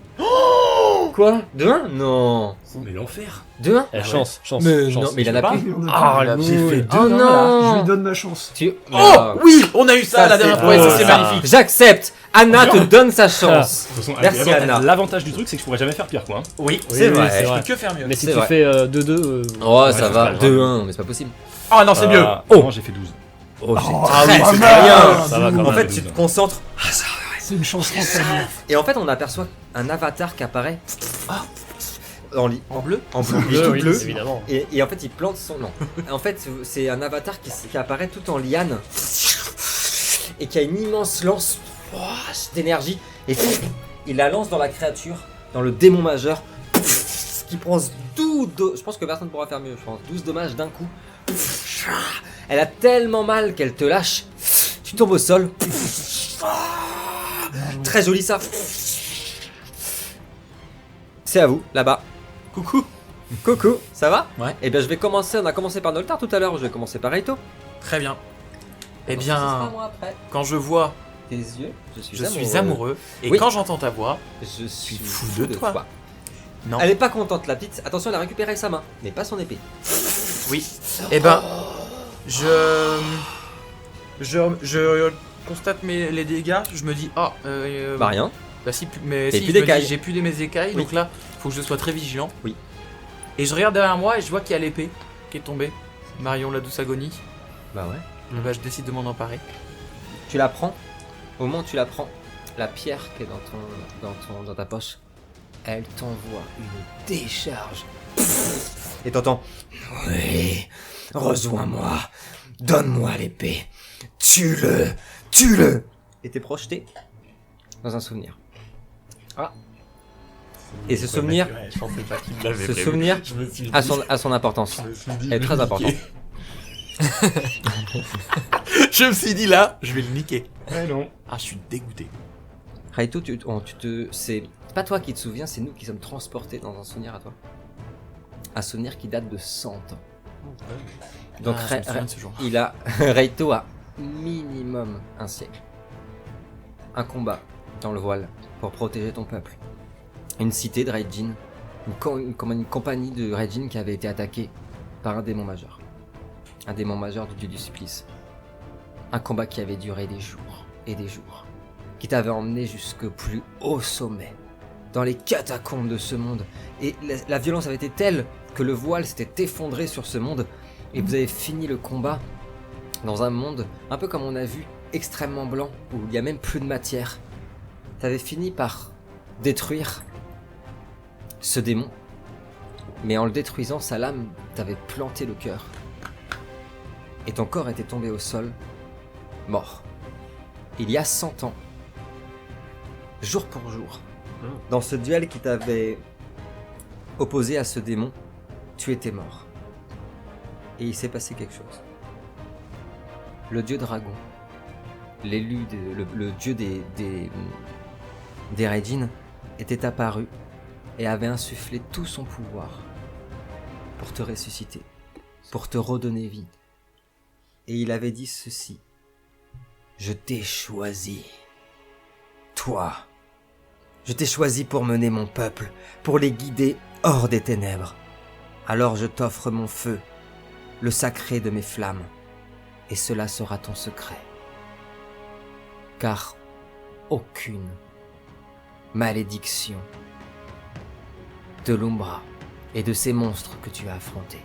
Quoi? 2-1? Non. Mais l'enfer. 2-1? Eh, chance, chance. Mais chance. non, mais il en a pas. plus. Il y en a Ah, pas. le J'ai fait oh 2-1, non. Je lui donne ma chance. Tu... Oh oui, on a eu ça, la c'est dernière fois et beau, ça c'est ça. magnifique. J'accepte. Anna te donne sa chance. De toute façon, Merci, l'avantage- Anna. L'avantage du truc, c'est que je pourrais jamais faire pire quoi. Hein. Oui, C'est vrai. c'est je vrai. peux que faire mieux. Mais si C'est tu vrai. fais 2-2. Oh, Ouais, ça c'est va. pas grave. 2-1, mais c'est pas possible. Ah non, c'est mieux. Oh. Non, j'ai fait 12. Oh, c'est Ah oui, très pas bien. mal. Ça va quand En même. fait, tu te concentres. C'est une chance rentable. Et en fait, on aperçoit un avatar qui apparaît. En bleu. En bleu. Il est Bleu, tout oui, bleu. évidemment. Et en fait, il plante son nom. En fait, c'est un avatar qui apparaît tout en liane et qui a une immense lance d'énergie et il la lance dans la créature, dans le démon majeur, qui prend 12. Je pense que personne ne pourra faire mieux. Je pense 12 dommages d'un coup. Elle a tellement mal qu'elle te lâche. Tu tombes au sol. Très joli ça. C'est à vous, là-bas. Coucou. Coucou, ça va? Ouais. Eh bien, on a commencé par Noltar tout à l'heure, je vais commencer par Raito. Très bien. Eh Ensuite, ce sera bien, moi après. quand je vois, Tes yeux, je suis amoureux. Et Oui. quand j'entends ta voix, Je suis fou de toi. non. Elle est pas contente, la petite. Attention, elle a récupéré sa main, mais pas son épée. Oui. Eh ben, je constate les dégâts. Je me dis, ah, Bah rien. bah si, mais T'as si, plus je me d'écailles. dis, j'ai plus mes écailles, Oui. donc là, faut que je sois très vigilant. Oui. Et je regarde derrière moi et je vois qu'il y a l'épée qui est tombée. Marion la douce agonie. Bah ouais. Et bah, je décide de m'en emparer. Tu la prends. Au moment où tu la prends, la pierre qui est dans ta poche, elle t'envoie une décharge. Et t'entends. Oui, rejoins-moi. Donne-moi l'épée. Tue-le. Tue-le. Et t'es projeté dans un souvenir. Ah. Et ce souvenir, Je pensais pas qu'il l'avait ce prévu. souvenir Je me suis dit, a son importance. je me suis dit, Elle est très niquer. importante. Je me suis dit là, je vais le niquer. Ouais, non. Ah, je suis dégoûté. Raito, c'est pas toi qui te souviens, c'est nous qui sommes transportés dans un souvenir à toi. Un souvenir qui date de 100 ans. Donc Ah, je me souviens de ce jour. il a Raito a minimum un siècle. Un combat dans le voile pour protéger ton peuple. Une cité de Raijin, une compagnie de Raijin qui avait été attaquée par un démon majeur. Un démon majeur du dieu du supplice. Un combat qui avait duré des jours et des jours. Qui t'avait emmené jusqu'au plus haut sommet. Dans les catacombes de ce monde. Et la violence avait été telle que le voile s'était effondré sur ce monde. Et vous avez fini le combat dans un monde un peu comme on a vu, extrêmement blanc, où il n'y a même plus de matière. T'avais fini par détruire ce démon. Mais en le détruisant, sa lame t'avait planté le cœur. Et ton corps était tombé au sol, mort. Il y a 100 ans, jour pour jour, dans ce duel qui t'avait opposé à ce démon, tu étais mort. Et il s'est passé quelque chose. Le dieu dragon, l'élu, le dieu des Raijin, était apparu et avait insufflé tout son pouvoir pour te ressusciter, pour te redonner vie. Et il avait dit ceci: je t'ai choisi. Toi. Je t'ai choisi pour mener mon peuple, pour les guider hors des ténèbres. Alors je t'offre mon feu, le sacré de mes flammes, et cela sera ton secret. Car aucune malédiction de l'Umbra et de ces monstres que tu as affrontés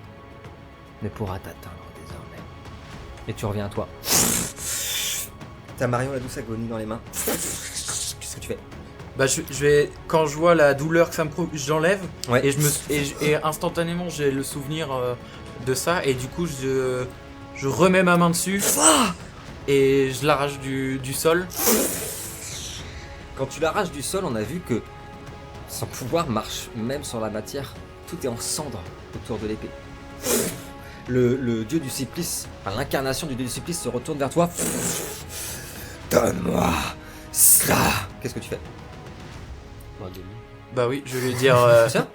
ne pourra t'atteindre désormais. Et tu reviens à toi. T'as Marion la douce agonie dans les mains. Qu'est-ce que tu fais? Bah, je vais, quand je vois la douleur que ça me procure, j'enlève. Ouais. Et instantanément, j'ai le souvenir de ça. Et du coup, je remets ma main dessus. Et je l'arrache du sol. Quand tu l'arraches du sol, on a vu que son pouvoir marche même sur la matière. Tout est en cendres autour de l'épée. Le dieu du supplice, enfin, l'incarnation du dieu du supplice se retourne vers toi. Donne-moi cela. Qu'est-ce que tu fais? Bah oui, je vais lui dire. Tiens.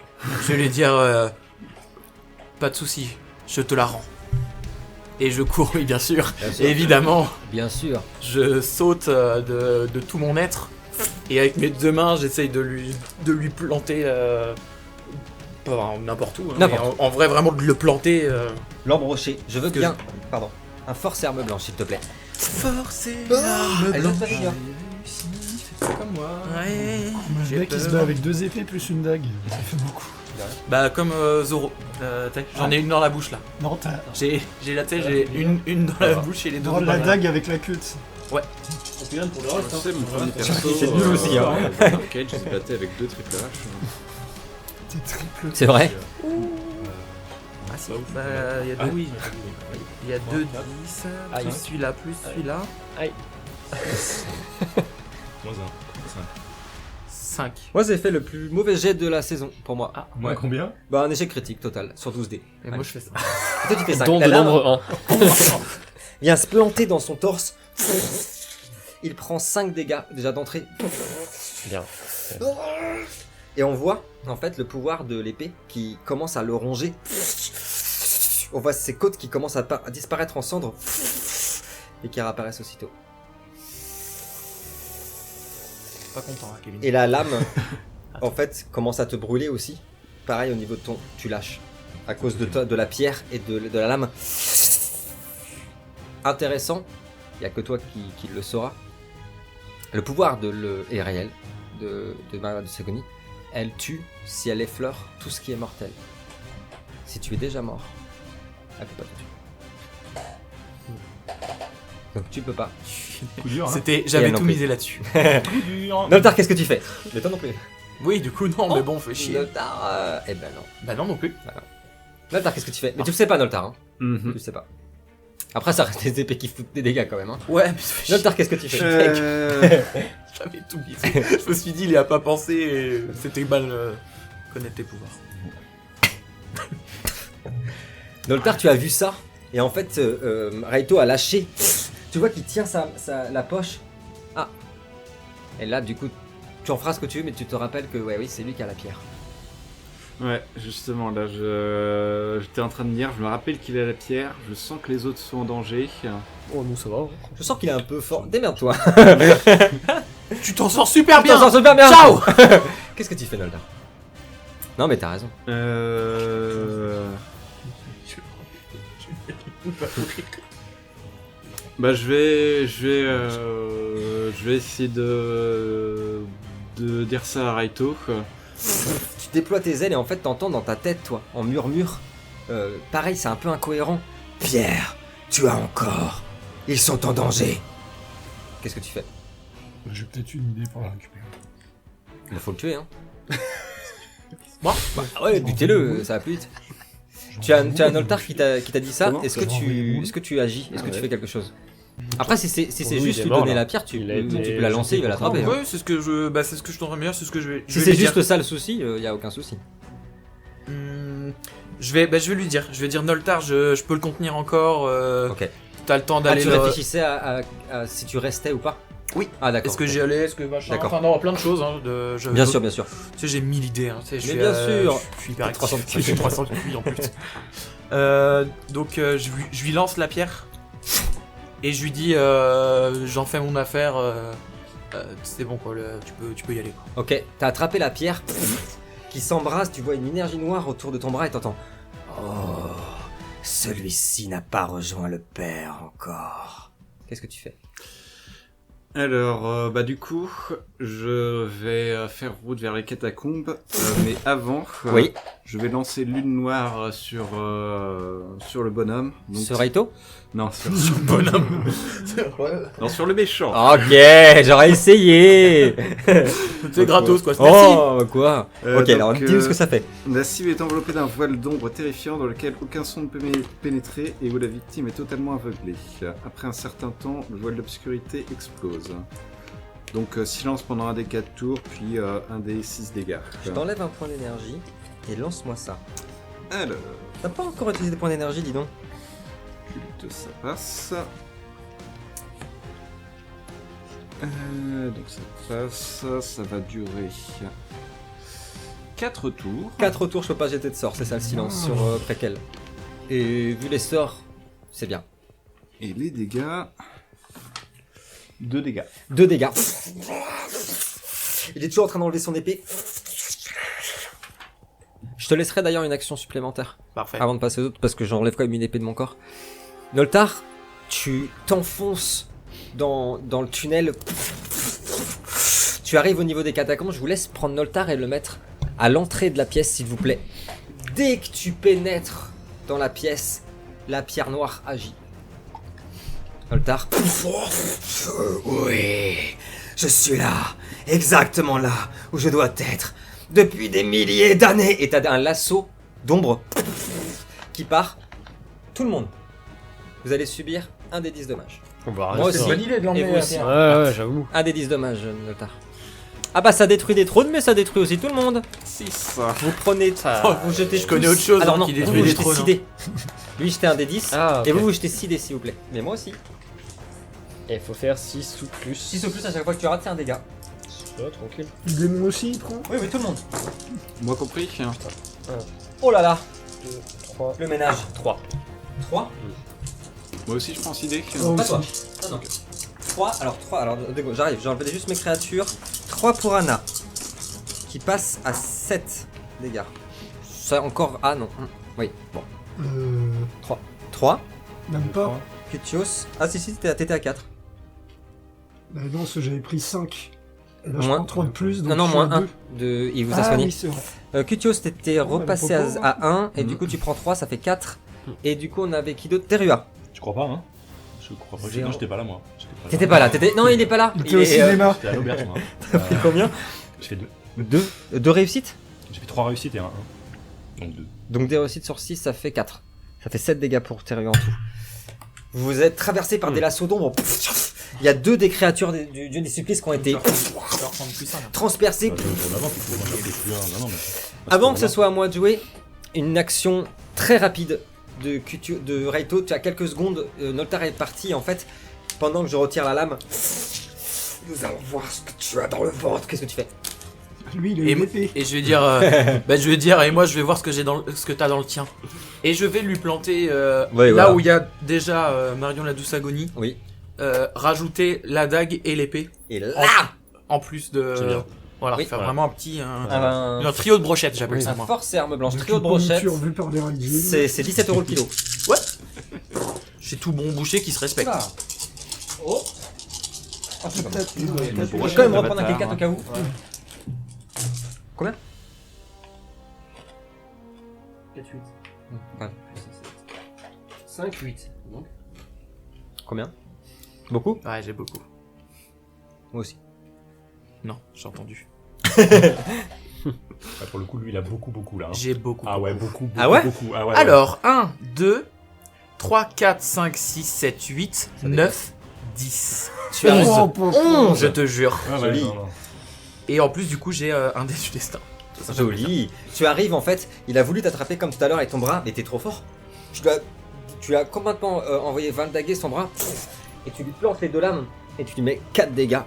Je vais lui dire. Pas de soucis, je te la rends. Et je cours, oui, bien sûr. Bien sûr. Évidemment, Bien sûr. je saute de tout mon être. Et avec mes deux mains, j'essaye de lui planter. Pas n'importe où. Hein, N'importe mais en vrai, vraiment de le planter. L'arbre rocher. Je veux Que bien. Pardon. Un force arme blanche, s'il te plaît. Forcer Elle donne pas de dégâts. C'est comme moi. Ouais. Le mec qui se bat avec 2 épées plus une dague. Ça fait beaucoup. Bah comme Zoro. J'en ai une dans la bouche là. Non, t'as. J'ai une dans la bouche et les deux Non, autres la dans dague avec la queue. Ouais. C'est mon premier perso. C'est nul aussi, hein. Arcade, j'ai battu avec 2 triple H. T'es triple. C'est vrai? Ah si. Bah, il y a deux. Oui. Il y a 2 10 Aïe. plus celui-là plus celui-là. Moins 1. 5. Moi, j'ai fait le plus mauvais jet de la saison pour moi. Ah, Moins combien? bah, un échec critique total sur 12 dés. Et moi je fais ça. Et toi, tu fais ça. Don La de lame nombre 1. vient se planter dans son torse. Il prend 5 dégâts déjà d'entrée. Bien. Et on voit en fait le pouvoir de l'épée qui commence à le ronger. On voit ses côtes qui commencent à disparaître en cendres et qui réapparaissent aussitôt. Pas content, hein, Kevin. Et la lame, en fait, commence à te brûler aussi. Pareil au niveau de ton... Tu lâches. À cause de la pierre et de la lame. Intéressant. Il n'y a que toi qui le sauras. Le pouvoir est réel de Maria de Sagoni. Elle tue, si elle effleure, tout ce qui est mortel. Si tu es déjà mort, elle peut pas te tuer. Donc tu peux pas. Coup dur, hein. J'avais elle non tout plus. misé là-dessus. Coup dur. Noltar, qu'est-ce que tu fais? Mais toi non plus. Oui, du coup, non, mais bon, fait chier. Noltar, eh ben non. Bah non, non plus. Noltar, qu'est-ce que tu fais? Mais tu le sais pas, Noltar. Hein. Tu Mhm. le sais pas. Après, ça reste des épées qui foutent des dégâts quand même. Hein. Ouais, mais ça fait chier. Noltar, qu'est-ce que tu fais? J'avais tout misé. Je me suis dit, il y a pas pensé et c'était mal connaître tes pouvoirs. Noltar, tu as vu ça? Et en fait, Raito a lâché. Tu vois qu'il tient la poche. Ah. Et là, du coup, tu en feras ce que tu veux, mais tu te rappelles que, ouais, oui, c'est lui qui a la pierre. Ouais, justement, là, j'étais en train de dire, je me rappelle qu'il a la pierre, je sens que les autres sont en danger. Oh, nous, ça va. Je sens qu'il est un peu fort. Démerde-toi. Tu t'en sors super bien. T'en sors super bien. Ciao. Qu'est-ce que tu fais, Noltar? Non, mais t'as raison. Bah, je vais essayer de dire ça à Raito. Tu déploies tes ailes et en fait t'entends dans ta tête, toi, en murmure. Pareil, c'est un peu incohérent. Pierre, tu as encore. Ils sont en danger. Qu'est-ce que tu fais? J'ai peut-être une idée pour la récupérer. Il faut le tuer, hein. Bon. Bah, ouais, butez-le, ça va plus vite. Tu as Noltar qui t'a dit ça. Comment? Est-ce que tu agis? Est-ce que tu fais quelque chose? Après, si c'est lui, juste il est lui mort, donner là. la pierre, tu Il a été peux la lancer, il va l'attraper. hein. Ouais, c'est ce que je suis en train de me dire, c'est ce que je vais. Si je vais c'est lui juste dire. ça le souci, y a aucun souci. Je vais lui dire. Je vais dire Noltar, je peux le contenir encore. Ok. T'as le temps Ah, d'aller. tu réfléchissais à si tu restais ou pas? Oui. Ah, d'accord. Est-ce que j'y allais, est-ce que machin. D'accord. Enfin, non, plein de choses. Hein, Bien sûr, bien sûr. Tu sais, j'ai 1000 idées. Hein, tu sais, je Mais suis, bien sûr. Je suis hyper actif. 300 J'ai 300 QI en plus. Donc, je lui lance la pierre. Et je lui dis, j'en fais mon affaire. C'est bon, quoi. Tu peux y aller. Quoi. Ok, t'as attrapé la pierre qui s'embrase, tu vois une énergie noire autour de ton bras et t'entends. Oh, celui-ci n'a pas rejoint le père encore. Qu'est-ce que tu fais? Alors, bah du coup, je vais faire route vers les catacombes, mais avant, Oui. je vais lancer lune noire sur le bonhomme. Donc, Ce Raito? Non, sur Bonhomme. non, sur le méchant. Ok, j'aurais essayé. C'est gratos, quoi. Oh, quoi? Ok, donc, alors dis-nous ce que ça fait. La cible est enveloppée d'un voile d'ombre terrifiant dans lequel aucun son ne peut pénétrer et où la victime est totalement aveuglée. Après un certain temps, le voile d'obscurité explose. Donc silence pendant un des 4 tours, puis un des 6 dégâts. Je t'enlève un point d'énergie et lance-moi ça. Alors, T'as pas encore utilisé des points d'énergie, dis donc. culte, ça passe. Donc ça passe, ça va durer 4 tours. 4 tours, je peux pas jeter de sort, c'est ça le silence sur préquel. Et vu les sorts, c'est bien. Et les dégâts... 2 dégâts. 2 dégâts. Il est toujours en train d'enlever son épée. Je te laisserai d'ailleurs une action supplémentaire Parfait. avant de passer aux autres parce que j'enlève quand même une épée de mon corps. Noltar, tu t'enfonces dans le tunnel. Tu arrives au niveau des catacombes. Je vous laisse prendre Noltar et le mettre à l'entrée de la pièce, s'il vous plaît. Dès que tu pénètres dans la pièce, la pierre noire agit. Noltar. Oui, je suis là, exactement là où je dois être, depuis des milliers d'années. Et t'as un lasso d'ombre qui part. Tout le monde, vous allez subir un des 10 dommages. On va Moi arrêter. aussi. Bonne idée de l'emmener Et vous à aussi. terre. Ouais, j'avoue. Un des 10 dommages, Noltar. Ah bah ça détruit des trônes, mais ça détruit aussi tout le monde. 6. Vous prenez Ça- vous jetez je connais autre chose, Alors hein, non, qui vous, détruit vous des jetez trônes, 6 hein. dés. Lui jetez un des 10 Ah, et ok. vous jetez 6 dés s'il vous plaît. Mais moi aussi. Et il faut faire 6 ou plus. 6 ou plus à chaque fois que tu rates, c'est un dégât. Ouais, tranquille. Le démon aussi, il prend. Oui, oui, tout le monde. Moi compris. Oh là là, 2, 3, le ménage. 3. 3. Moi aussi, je prends idée. Oh, Pas aussi. toi. Non, non. 3, alors j'arrive, j'ai enlevé juste mes créatures. 3 pour Anna, qui passe à 7 dégâts. Ça encore, ah non, oui, bon. 3, Même pas. Kutios, ah si, t'étais à 4. Bah non, parce que j'avais pris 5. Et là, je Moins- prends 3 de plus, donc Non, non, je suis à moins 1, deux. il vous a Ah soigné. oui, c'est vrai. Kutios, t'étais Oh, repassé le pauvre. à 1, et du coup tu prends 3, ça fait 4. Et du coup on avait qui d'autre? Terua. Tu crois pas, hein? Je crois pas. Zéro. Non, j'étais pas là, moi. T'étais pas là, non il est pas là. Il était au cinéma. J'étais à l'auberge, moi. T'as pris combien? J'ai fait 2. 2 réussites. J'ai fait 3 réussites et un 1. Donc 2. Donc des réussites sur 6, ça fait 4. Ça fait 7 dégâts pour Terua en tout. Vous êtes traversé par des lassos d'ombre. Il y a 2 des créatures du dieu des supplices qui ont été transpercées. Avant que ce soit à moi de jouer, une action très rapide de Raito. Tu as quelques secondes, Noltar est parti en fait. Pendant que je retire la lame, nous allons voir ce que tu as dans le ventre. Qu'est-ce que tu fais? Lui, il a Et, une épée. et je vais dire, je vais dire, et moi je vais voir ce que t'as dans le tien. Et je vais lui planter Ouais, là voilà. où il y a déjà Marion la douce agonie. Oui. Rajouter la dague et l'épée Et là, en plus C'est de, bien. voilà, Oui. faire Voilà. vraiment un petit, un un trio de brochettes, j'appelle ça un moi. force et arme blanche, Avec trio de une brochettes. pointure vue par des radios. C'est 17 € le kilo. J'ai tout bon boucher qui se respecte. Oh. Peut-être. Je vais Ouais, quand même le reprendre un bâtard, K4 au cas où. Combien? 4, 8. Ouais. 5, 8. Donc, Combien? Beaucoup? Ouais, j'ai beaucoup. Moi aussi. Non, j'ai entendu. Ah, pour le coup, lui, il a beaucoup là. hein. J'ai beaucoup. Ah ouais, beaucoup. Ah ouais beaucoup. Ah ouais, Alors, 1, 2, 3, 4, 5, 6, 7, 8, 9, 10. Tu as Oh, raison. pauvre. 11. Je te jure. Ouais, ouais, Joli. non. Et en plus, du coup, j'ai un dé du destin. Ça, ça me fait Joli. Tu arrives en fait, il a voulu t'attraper comme tout à l'heure avec ton bras, mais t'es trop fort. Tu as complètement envoyé valdaguer son bras, et tu lui plantes les 2 lames, et tu lui mets 4 dégâts.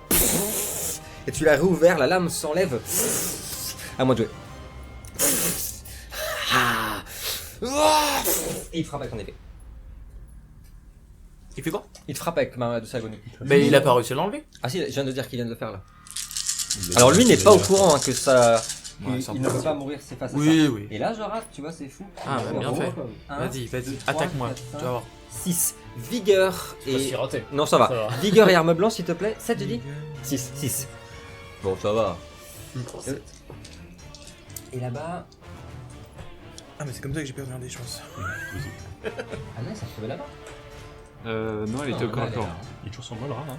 Et tu l'as réouvert, la lame s'enlève. À moi de jouer. Ah. Et il te frappe avec ton épée. Il fait quoi? Il te frappe avec ma de sa agonie. Mais il a pas réussi à l'enlever. Ah si, je viens de dire qu'il vient de le faire là. Alors lui n'est pas au courant hein, que ça... Ouais, il sans ne doute. peut pas mourir, c'est face à ça. Oui, oui. Et là je rate, tu vois, c'est fou. Ah, bah, bien fait. Vas-y, attaque-moi. Tu vas voir. 6. Vigueur je suis et... raté. Non, ça va. Ça va. Vigueur et arme blanche, s'il te plaît. 7, j'ai dit 6. 6. Bon, ça va. Et là-bas... Ah, mais c'est comme ça que j'ai perdu un dé, je pense. Ah non, ça se trouvait là-bas. Non, elle était au corps à corps. Il est toujours sur moi, le rat, hein.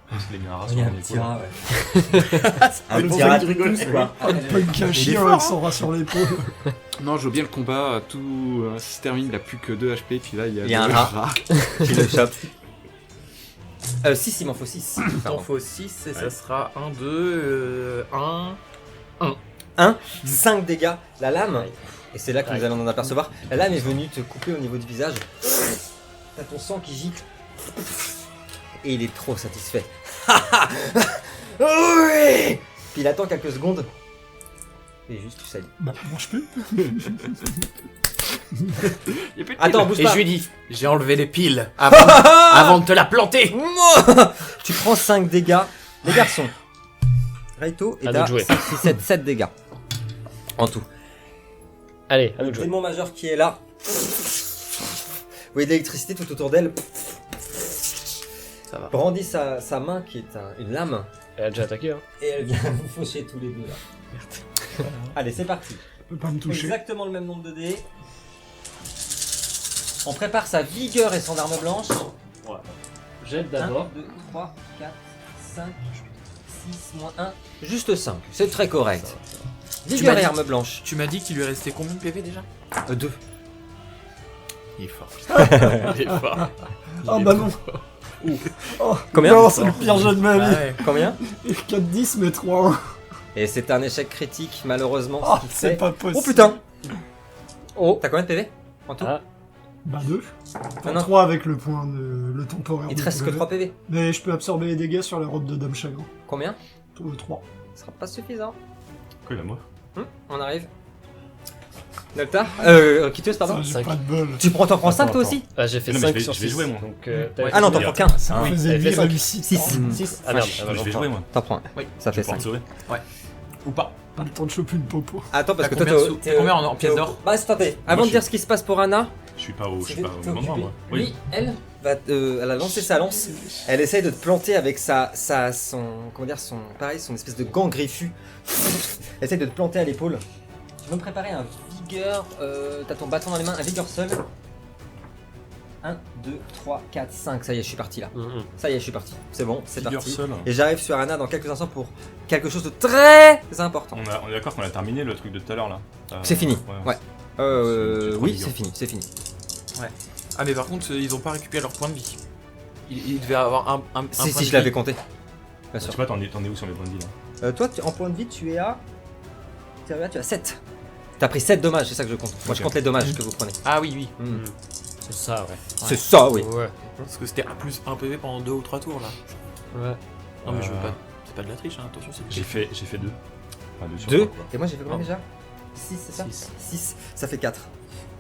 Parce qu'il a mis un rat Il sur y a un mon petit épaule. rat, ouais. Un petit rat tous, quoi. Punk un chien avec son rat sur l'épaule. Non, je veux bien le combat, tout se termine, il a plus que 2 HP, puis là il Il y a un deux rat. rats. Qui le chope. 6, il m'en faut 6. T'en faut 6 et ça sera 1, 2, 1. 5 dégâts. La lame, et c'est là que nous allons en apercevoir, la lame est venue te couper au niveau du visage. T'as ton sang qui gicle. Et il est trop satisfait. Oui. Puis il attend quelques secondes. Et juste tu salis. Bah, mange plus. Attends, bouge Et pas. je lui dis, j'ai enlevé les piles avant de te la planter. Tu prends 5 dégâts. Les garçons. Raito est À nous à de jouer. 5, 6, 7 dégâts. En tout. Allez, à nous Le de jouer. démon majeur qui est là. Vous voyez de l'électricité tout autour d'elle. Ça va. Brandit sa main qui est une lame. Elle a déjà attaqué, hein. Et elle vient vous faucher tous les deux là. Allez, c'est parti. Peut pas me toucher. Exactement le même nombre de dés. On prépare sa vigueur et son arme blanche. Jette 1, d'abord. 2, 3, 4, 5, 6, moins 1. Juste 5. C'est très correct. Vigueur m'as et dit- arme blanche. Tu m'as dit qu'il lui restait combien de PV déjà? 2. Il est fort. Il est fort. Ah bah non. Oh, Combien non, c'est le pire jeu de ma vie. Ouais. Combien 4-10, mais 3-1. Et c'est un échec critique, malheureusement. Oh, ce qui c'est fait- pas possible. Oh putain. Oh, t'as combien de PV en tout? Ah. Bah 2. Non, non. 3 avec le point de... le temporaire. Il te de reste que PV. 3 PV. Mais je peux absorber les dégâts sur la robe de Dame Chagrin. Combien? Tout le 3. Ce sera pas suffisant. Quoi, il a moi On arrive. Delta Kitios, pardon. J'ai cinq. pas de bol. T'en prends 5 Attends, toi attends. aussi Ah, j'ai fait Non, mais 5 je sur vais 6. jouer, moi. Donc, Ah non, t'en il y a- prends qu'un. Ça me oui, faisait elle fait 8 cinq. réussites. 6. 6. Ah merde, ah, bah, Je vais j'en jouer, prends. moi. T'en prends un. Oui. Ça Je fait vais pouvoir 5. te sauver. Ou pas. Pas le temps de choper une popo. Attends, parce T'as que toi, combien t'es combien en pièces d'or? Bah, attendez. Avant de dire ce qui se passe pour Anna, Je suis pas au t'es même endroit, moi. Lui, elle a lancé sa lance. Elle essaye de te planter avec son espèce de gant griffu. Elle essaye de te planter à l'épaule. Tu veux me préparer un vigueur, t'as ton bâton dans les mains, un vigueur seul. 1, 2, 3, 4, 5, ça y est, je suis parti là. Ça y est, je suis parti. C'est bon, c'est Vigueur parti. seul. Et j'arrive sur Anna dans quelques instants pour quelque chose de très important. On est d'accord qu'on a terminé le truc de tout à l'heure là. C'est fini. Ouais. C'est trop Oui, vigueur. c'est fini. Ah mais par contre, ils ont pas récupéré leur point de vie. Ils devaient avoir un point Si, de je vie. l'avais compté. Bien Je sûr. sais pas, t'en es où sur mes points de vie là Toi, en point de vie, tu es à. Tu as 7. T'as pris 7 dommages, c'est ça que je compte. Moi, je Ok. compte les dommages que vous prenez. Ah oui, oui. C'est ça, ouais. C'est ça, oui. Ouais. Parce que c'était plus 1 PV pendant 2 ou 3 tours là. Ouais. Non mais je veux pas. C'est pas de la triche, hein. Attention, c'est J'ai fait 2. Enfin, 2 sur 2. 3, quoi. Et moi, j'ai fait combien Oh. déjà 6, c'est ça Six. 6. Ça fait 4.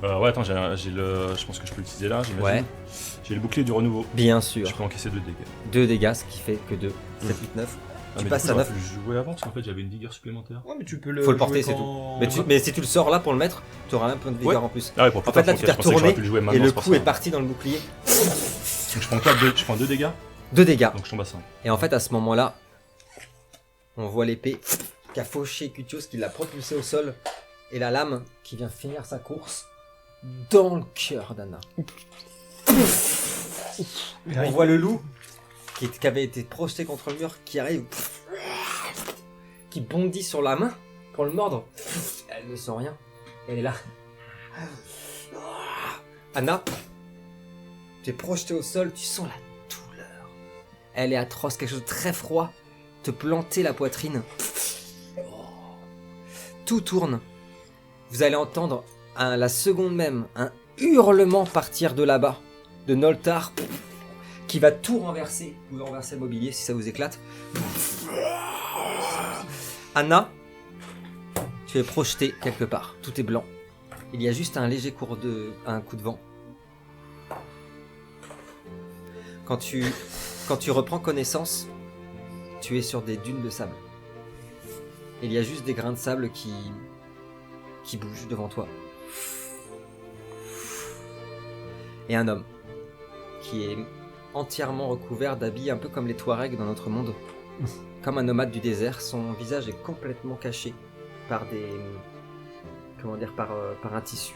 Ouais, attends, j'ai le. Je pense que je peux l'utiliser là, j'imagine. Ouais. J'ai le bouclier du renouveau. Bien sûr. Je peux encaisser 2 dégâts. 2 dégâts, ce qui fait que 2. 7, 8, 9. Ah, Tu mais passes du coup, à j'aurais 9. pu le jouer avant parce qu'en fait j'avais une vigueur supplémentaire. Ouais, mais tu peux le. Faut le porter, jouer c'est quand- Mais si tu le sors là pour le mettre, tu auras un point de vigueur en plus. Ah ouais, pour En fait, là, tu t'es retourné pu le jouer Et maintenant, le c'est pour coup ça. est parti dans le bouclier. Donc je prends quoi Je prends 2 dégâts 2 dégâts. donc je tombe à 5. Et en fait, à ce moment-là, on voit l'épée qui a fauché Kutios, qui l'a propulsé au sol, et la lame qui vient finir sa course dans le cœur d'Anna. On voit le loup qui avait été projeté contre le mur, qui arrive, qui bondit sur la main pour le mordre. Elle ne sent rien. Elle est là. Anna, tu es projeté au sol, tu sens la douleur. Elle est atroce, quelque chose de très froid. Te planter la poitrine. Tout tourne. Vous allez entendre la seconde même un hurlement partir de là-bas, de Noltar, qui va tout renverser. Vous pouvez renverser le mobilier si ça vous éclate. Anna, tu es projetée quelque part. Tout est blanc. Il y a juste un léger coup de vent. Quand tu reprends connaissance, tu es sur des dunes de sable. Il y a juste des grains de sable qui bougent devant toi. Et un homme qui est entièrement recouvert d'habits un peu comme les Touaregs dans notre monde. Comme un nomade du désert, son visage est complètement caché par des... Comment dire, par un tissu.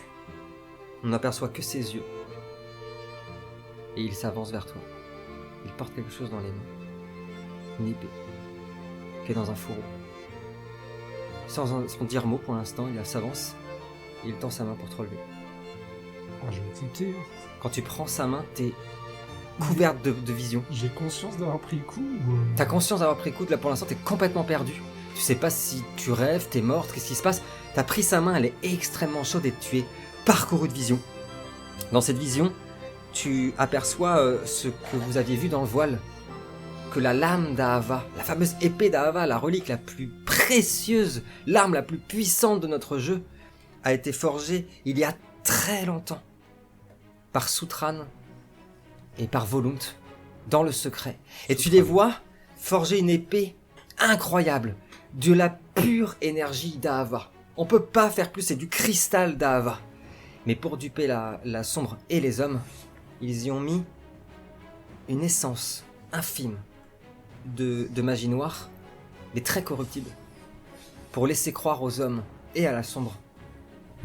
On n'aperçoit que ses yeux. Et il s'avance vers toi. Il porte quelque chose dans les mains. Une épée. Qui est dans un fourreau. Sans dire mot pour l'instant, il s'avance. Il tend sa main pour te relever. Ah, je vais écouter. Quand tu prends sa main, t'es couverte de vision. J'ai conscience d'avoir pris le coup ou... T'as conscience d'avoir pris le coup, là pour l'instant t'es complètement perdu. Tu sais pas si tu rêves, t'es morte, qu'est-ce qui se passe. T'as pris sa main, elle est extrêmement chaude et tu es parcouru de vision. Dans cette vision, tu aperçois ce que vous aviez vu dans le voile. Que la lame d'Ahava, la fameuse épée d'Ahava, la relique la plus précieuse, l'arme la plus puissante de notre jeu, a été forgée il y a très longtemps. Par Soutran et par Volunt, dans le secret. Et tu les vois forger une épée incroyable, de la pure énergie d'Ahava. On peut pas faire plus, c'est du cristal d'Ahava. Mais pour duper la sombre et les hommes, ils y ont mis une essence infime de magie noire, mais très corruptible, pour laisser croire aux hommes et à la sombre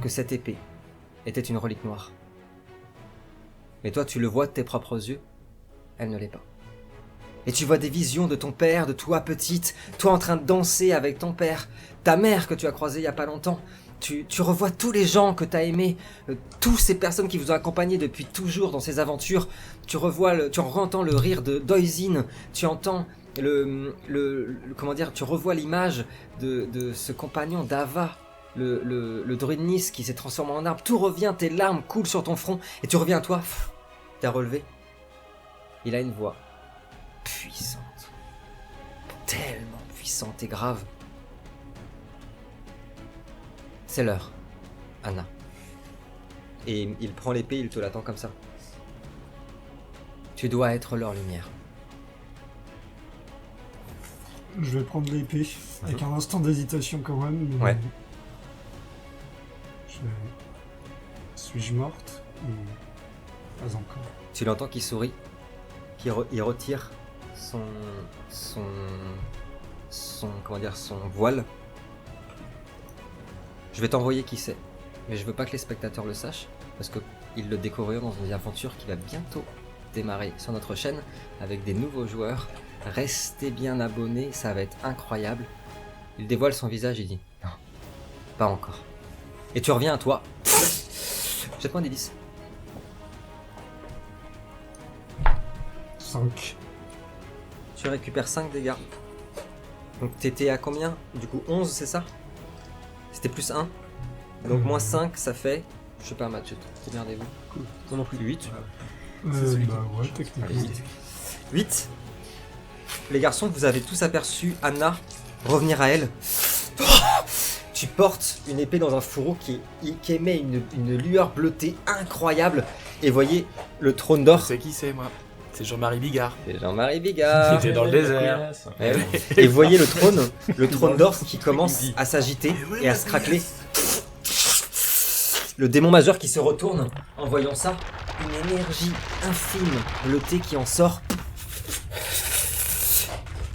que cette épée était une relique noire. Mais toi, tu le vois de tes propres yeux, elle ne l'est pas. Et tu vois des visions de ton père, de toi petite, toi en train de danser avec ton père, ta mère que tu as croisée il y a pas longtemps. Tu revois tous les gens que tu as aimés, toutes ces personnes qui vous ont accompagné depuis toujours dans ces aventures. Tu entends le rire de d'Oisin, tu entends comment dire, tu revois l'image de ce compagnon d'Ava, le druide Nis qui s'est transformé en arbre. Tout revient, tes larmes coulent sur ton front et tu reviens à toi. T'as relevé. Il a une voix puissante, tellement puissante et grave. C'est l'heure, Anna. Et il prend l'épée, il te l'attend comme ça. Tu dois être leur lumière. Je vais prendre l'épée, avec un instant d'hésitation quand même. Mais... Ouais. Suis-je morte ou pas encore? Tu l'entends qui sourit, il retire son voile. Je vais t'envoyer qui c'est, mais je veux pas que les spectateurs le sachent, parce qu'ils le découvriront dans une aventure qui va bientôt démarrer sur notre chaîne, avec des nouveaux joueurs. Restez bien abonnés, ça va être incroyable. Il dévoile son visage et dit « Non, pas encore. » Et tu reviens à toi. Jette-moi des 10. 5. Tu récupères 5 dégâts. Donc t'étais à combien? Du coup 11, c'est ça? C'était plus 1. Donc moins 5, ça fait... Je sais pas, Mathieu, démerdez-vous. Non, non plus 8. Bah ouais, techniquement. Allez, 8. Les garçons, vous avez tous aperçu Anna revenir à elle. Tu portes une épée dans un fourreau qui émet une lueur bleutée incroyable. Et voyez le trône d'or. C'est qui c'est, moi? C'est Jean-Marie Bigard. C'est Jean-Marie Bigard. Qui était dans le désert. Et voyez le trône d'or qui commence à s'agiter et à se craqueler. Le démon majeur qui se retourne en voyant ça. Une énergie infime bleutée qui en sort.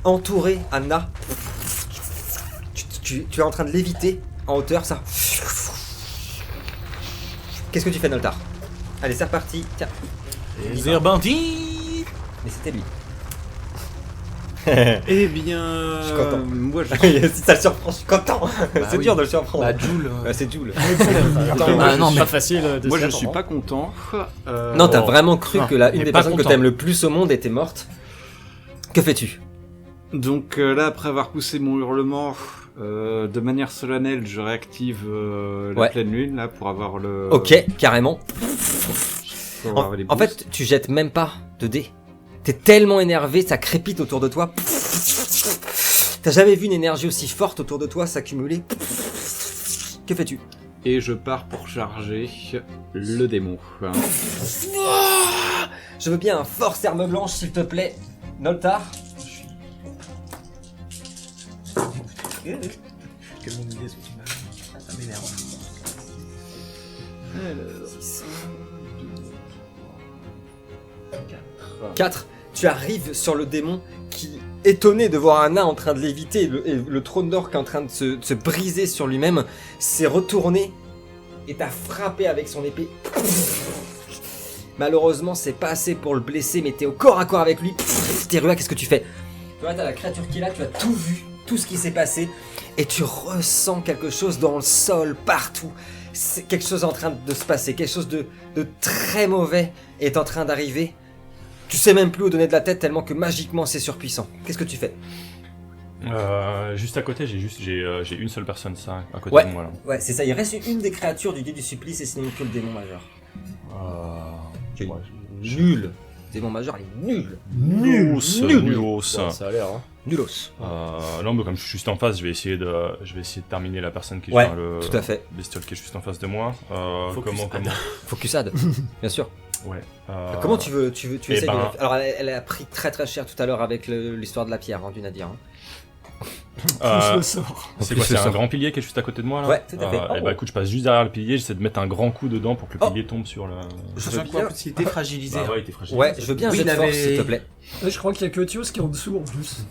Entouré, Anna. Tu es en train de léviter en hauteur, ça. Qu'est-ce que tu fais, Noltar? Allez, c'est reparti. Tiens. Les Herbandis. Mais c'était lui. Eh bien... Je suis content. Moi, je... Si ça le surprend, je suis content. C'est oui. dur de le surprendre. Bah, Joule. Ouais, c'est Joule. Non, mais pas facile. de Moi, se je faire suis entendre. pas content. Non, t'as Oh. vraiment cru que une mais des pas personnes que content. t'aimes le plus au monde était morte. Que fais-tu? Donc là, après avoir poussé mon hurlement, de manière solennelle, je réactive la Ouais. pleine lune là pour avoir le. Ok, carrément. pour avoir les En boosts. fait, tu jettes même pas de dés. T'es tellement énervé, ça crépite autour de toi. T'as jamais vu une énergie aussi forte autour de toi s'accumuler. Que fais-tu? Et je pars pour charger le démon. Je veux bien un force arme blanche, s'il te plaît. Noltar. Quel monde il est, ce petit mal. Ça m'énerve. 4. Tu arrives sur le démon qui, étonné de voir Anna en train de léviter et le trône d'or qui est en train de se briser sur lui-même, s'est retourné et t'a frappé avec son épée. Malheureusement, c'est pas assez pour le blesser, mais t'es au corps à corps avec lui. Terua, qu'est-ce que tu fais? Toi, t'as la créature qui est là, tu as tout vu, tout ce qui s'est passé, et tu ressens quelque chose dans le sol, partout. C'est quelque chose en train de se passer, quelque chose de très mauvais est en train d'arriver. Tu sais même plus où donner de la tête tellement que magiquement c'est surpuissant. Qu'est-ce que tu fais? Juste à côté, j'ai une seule personne, ça, à côté Ouais. de moi là. Ouais, c'est ça, il reste une des créatures du dé du supplice et sinon que le démon majeur. Ouais, Nul. Le démon majeur, il est nul. Nulos. Bon, ça a l'air. Hein. Nulos. Non, mais comme je suis juste en face, je vais essayer de terminer la personne qui est Ouais, enfin, le tout à fait. bestiole qui est juste en face de moi. Focus Comment Focusade, bien sûr. Ouais. Comment tu veux eh essayes ben- de... Alors elle a pris très très cher tout à l'heure avec l'histoire de la pierre, du Nadir. Hein. Plus le sort. C'est plus quoi, c'est le un sort. grand pilier qui est juste à côté de moi là? Ouais, tout à fait. Et bah écoute, je passe juste derrière le pilier, j'essaie de mettre un grand coup dedans pour que le Oh. pilier tombe sur le. Je veux Sachant bien... qu'en plus, il était fragilisé. Bah ouais, il était fragile. Ouais, je veux bien un Oui, jet de il force, avait- s'il te plaît. Et je crois qu'il y a que Tios qui est en dessous en plus.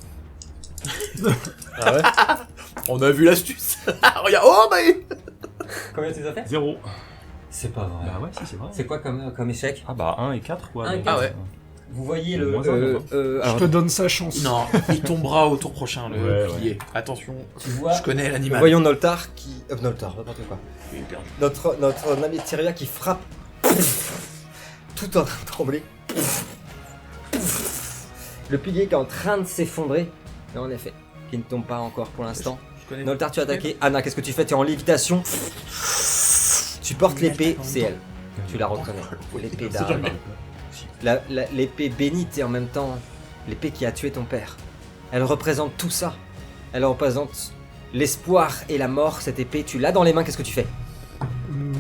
Ah ouais. On a vu l'astuce. Regarde, oh bah. Combien tu as fait? 0. C'est pas vrai. Bah ouais, si, c'est vrai. C'est quoi comme échec? Ah bah 1 et 4 quoi. 1 et donc, 4. Ah ouais. Vous voyez Le le... moins un, Je alors, te donne sa chance. Non, il tombera au tour prochain, le Ouais, pilier. Attention, tu vois... je connais l'animal. Voyons Noltar qui... Noltar, n'importe quoi. Il est perdu. Notre ami Tyria qui frappe tout en train de trembler. Le pilier qui est en train de s'effondrer. Mais en effet, qui ne tombe pas encore pour l'instant. Je connais. Noltar, tu as attaqué. Anna, qu'est-ce que tu fais? Tu es en lévitation. Tu portes l'épée, c'est elle. Tu la reconnais. L'épée d'Arl. L'épée bénite et en même temps l'épée qui a tué ton père. Elle représente tout ça. Elle représente l'espoir et la mort, cette épée. Tu l'as dans les mains, qu'est-ce que tu fais?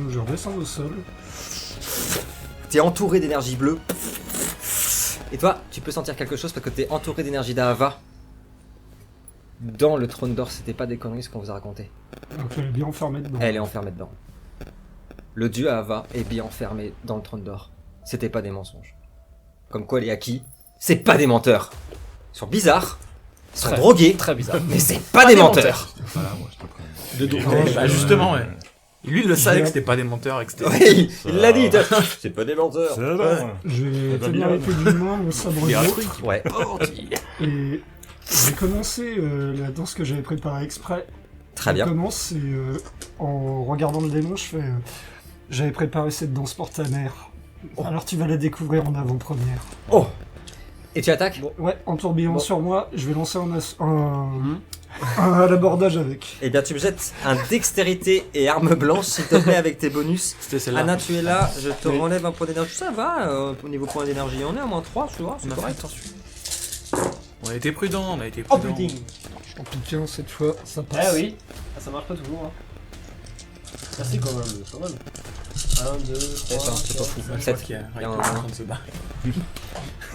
Je redescends au sol. T'es entouré d'énergie bleue. Et toi, tu peux sentir quelque chose parce que t'es entouré d'énergie d'Ahava. Dans le trône d'or, c'était pas des conneries ce qu'on vous a raconté. Donc elle est bien enfermée dedans. Elle est enfermée dedans. Le dieu Ahava est bien enfermé dans le trône d'or. C'était pas des mensonges. Comme quoi les Haki, c'est pas des menteurs. Ils sont bizarres, ils sont drogués, Très bizarre. mais c'est pas des menteurs. Voilà, moi je te prends. Bah, justement, ouais. Lui, il le savait que c'était pas des menteurs et que c'était... Oui, il l'a dit. C'est pas des menteurs. Je vais va tenir bien. l'épée d'une main, mon sabre de l'autre. Ouais. Et j'ai commencé la danse que j'avais préparée exprès. Très Je bien. commence et en regardant le démon, je fais... j'avais préparé cette danse pour ta mère. Alors tu vas la découvrir en avant-première. Oh. Et tu attaques? Ouais, en tourbillon Bon. sur moi, je vais lancer un l'abordage avec. Eh bien, tu me jettes un dextérité et arme blanche, s'il te plaît, avec tes bonus. C'était celle-là. Anna, tu es là, je te Oui. relève un point d'énergie. Ça va, au niveau point d'énergie, on est à moins 3, tu vois, On c'est a fait correct. attention. On a été prudent, on a été Oh prudent. putain. En piquant cette fois, ça passe. Ah oui, ah, ça marche pas toujours. Hein. Merci quand même. 1, 2, 3, Attends, c'est pas fou. Je crois 7. qu'il y a Il y a Raiko un- qui est en train de se barrer.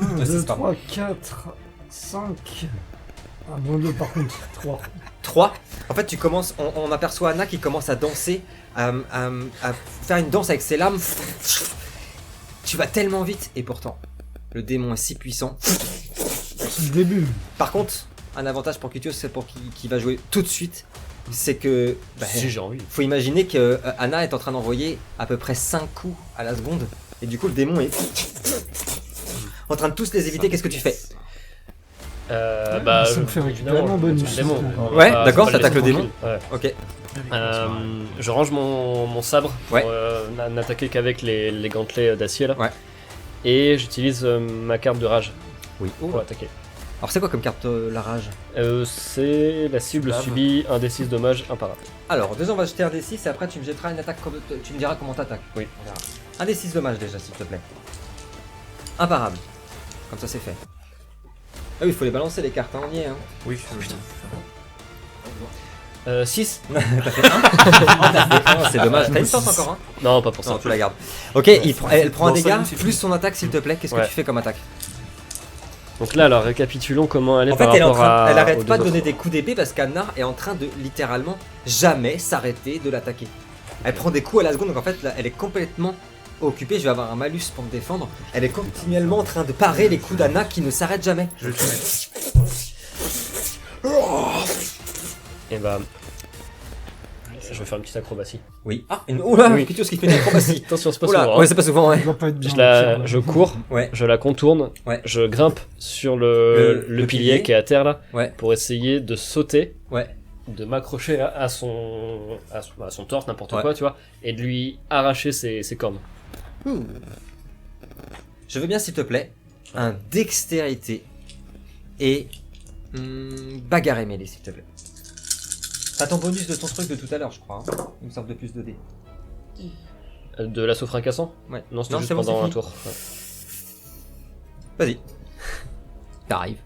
1, Ouais, c'est 2, pas 3, 4, 5. Ah, moins 2 par contre, 3. 3. En fait, tu commences, on aperçoit Anna qui commence à danser, à faire une danse avec ses lames. Tu vas tellement vite, et pourtant, le démon est si puissant. C'est le début. Par contre, un avantage pour Kutios, c'est pour qui va jouer tout de suite, c'est que Si j'ai envie. faut imaginer que Anna est en train d'envoyer à peu près 5 coups à la seconde, et du coup le démon est en train de tous les éviter. Qu'est-ce que tu fais? Bah, ça me fait récupérer évidemment, mon bonus. le démon. On va Ouais, pas- d'accord, pas le t'attaques laisser le démon. tranquille. Ouais. Ok. Je range mon sabre Ouais. pour n'attaquer qu'avec les gantelets d'acier là. Ouais. Et j'utilise ma carte de rage Oui. pour attaquer. Alors c'est quoi comme carte la rage? C'est la cible Lave. subit un D6 dommage imparable. Alors déjà on va jeter un D6 et après tu me jetteras une attaque comme tu me diras comment t'attaques. Oui. On verra. Un D6 dommage déjà s'il te plaît. Imparable. Comme ça c'est fait. Ah oui, il faut les balancer les cartes, hein, on y est. Hein. Oui, 6 T'as fait 1. C'est dommage. T'as une chance encore, hein? Non, pas pour ça. Non, tu la gardes. Ok, elle prend un Dans cinq dégât minutes, c'est plus fini. son attaque s'il te plaît. Qu'est-ce que Ouais. tu fais comme attaque? Donc là, alors récapitulons comment elle est En fait, par elle, est en rapport train, à. elle arrête aux pas de deux donner autres. des coups d'épée parce qu'Anna est en train de littéralement jamais s'arrêter de l'attaquer. Elle prend des coups à la seconde, donc en fait, là, elle est complètement occupée. Je vais avoir un malus pour me défendre. Elle est continuellement en train de parer les coups d'Anna qui ne s'arrêtent jamais. Je vais tout mettre. Et bah. Je vais faire une petite acrobatie. Oui. Ah, oula, Oui. Kitios qui fait une acrobatie. Attention, c'est pas Oula, souvent. hein. ouais, c'est pas souvent, ouais. Ça doit pas être bien. Je cours, Ouais. je la contourne, Ouais. je grimpe sur Le le pilier. pilier qui est à terre là, Ouais. pour essayer de sauter, Ouais. de m'accrocher à son torse, n'importe Ouais. quoi, tu vois, et de lui arracher ses cornes. Je veux bien, s'il te plaît, un dextérité et bagarre et mêlée, s'il te plaît. T'as ton bonus de ton truc de tout à l'heure, je crois. Hein. Une sorte de plus de dés. De l'assaut fracassant? Ouais. Non, c'était Non, juste c'est bon, pendant c'est un fini. tour. Ouais. Vas-y. T'arrives.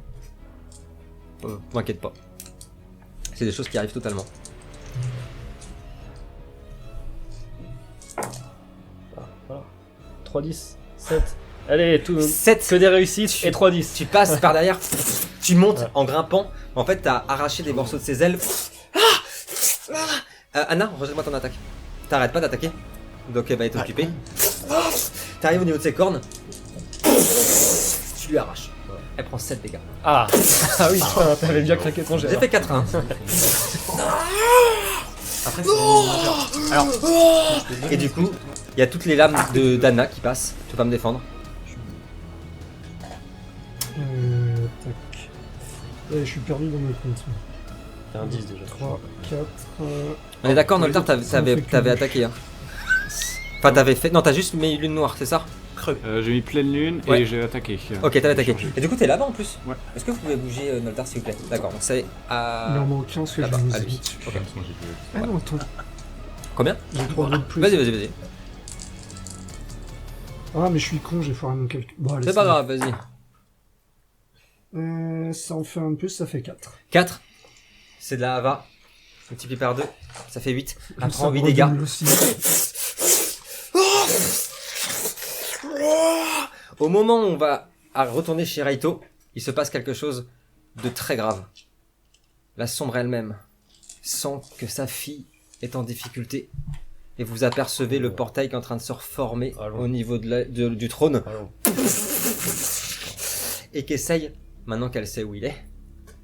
T'inquiète pas. C'est des choses qui arrivent totalement. Voilà. 3-10, 7. Allez, tout, 7. que des réussites et 3-10. Tu passes par derrière, tu montes Ouais. en grimpant. En fait, t'as arraché des morceaux de ses ailes. Anna, rejette-moi ton attaque. T'arrêtes pas d'attaquer. Donc elle va être occupée. T'arrives au niveau de ses cornes. Tu lui arraches. Elle prend 7 dégâts. Ah Ah oui, putain, t'avais bien craqué ton jet. J'ai fait 4-1. Après, c'est majeur. Alors, Et du coup, il y a toutes les lames d'Anna qui passent. Tu peux pas me défendre. Tac. Ouais, je suis perdu dans mes comptes. C'est un 10 déjà. 3, 4. On est d'accord, Noltar, ça me fait que t'avais deux. attaqué. Hein. Enfin, t'avais fait. Non, t'as juste mis lune noire, c'est ça? J'ai mis pleine lune Ouais. et j'ai attaqué. Ok, t'avais attaqué. Et du coup, t'es là-bas en plus? Ouais. Est-ce que vous pouvez bouger Noltar, s'il vous plaît? D'accord, donc c'est à. Il en manque un parce que je là-bas, vous à ai lui. mis dessus. Ok. Moi, j'ai fait- Ah non, attends, Combien? j'ai 3 de plus. Vas-y. Ah, mais je suis con, j'ai foiré mon calcul. Bon, allez, C'est pas grave, vas-y. Ça en fait un de plus, ça fait 4. 4. C'est de la hava. Multiplié par 2, ça fait 8. Le Apprends 8 sabre dégâts. double aussi. Au moment où on va retourner chez Raito, il se passe quelque chose de très grave. La sombre elle-même sent que sa fille est en difficulté et vous apercevez le portail qui est en train de se reformer au niveau du trône et qui essaye, maintenant qu'elle sait où il est,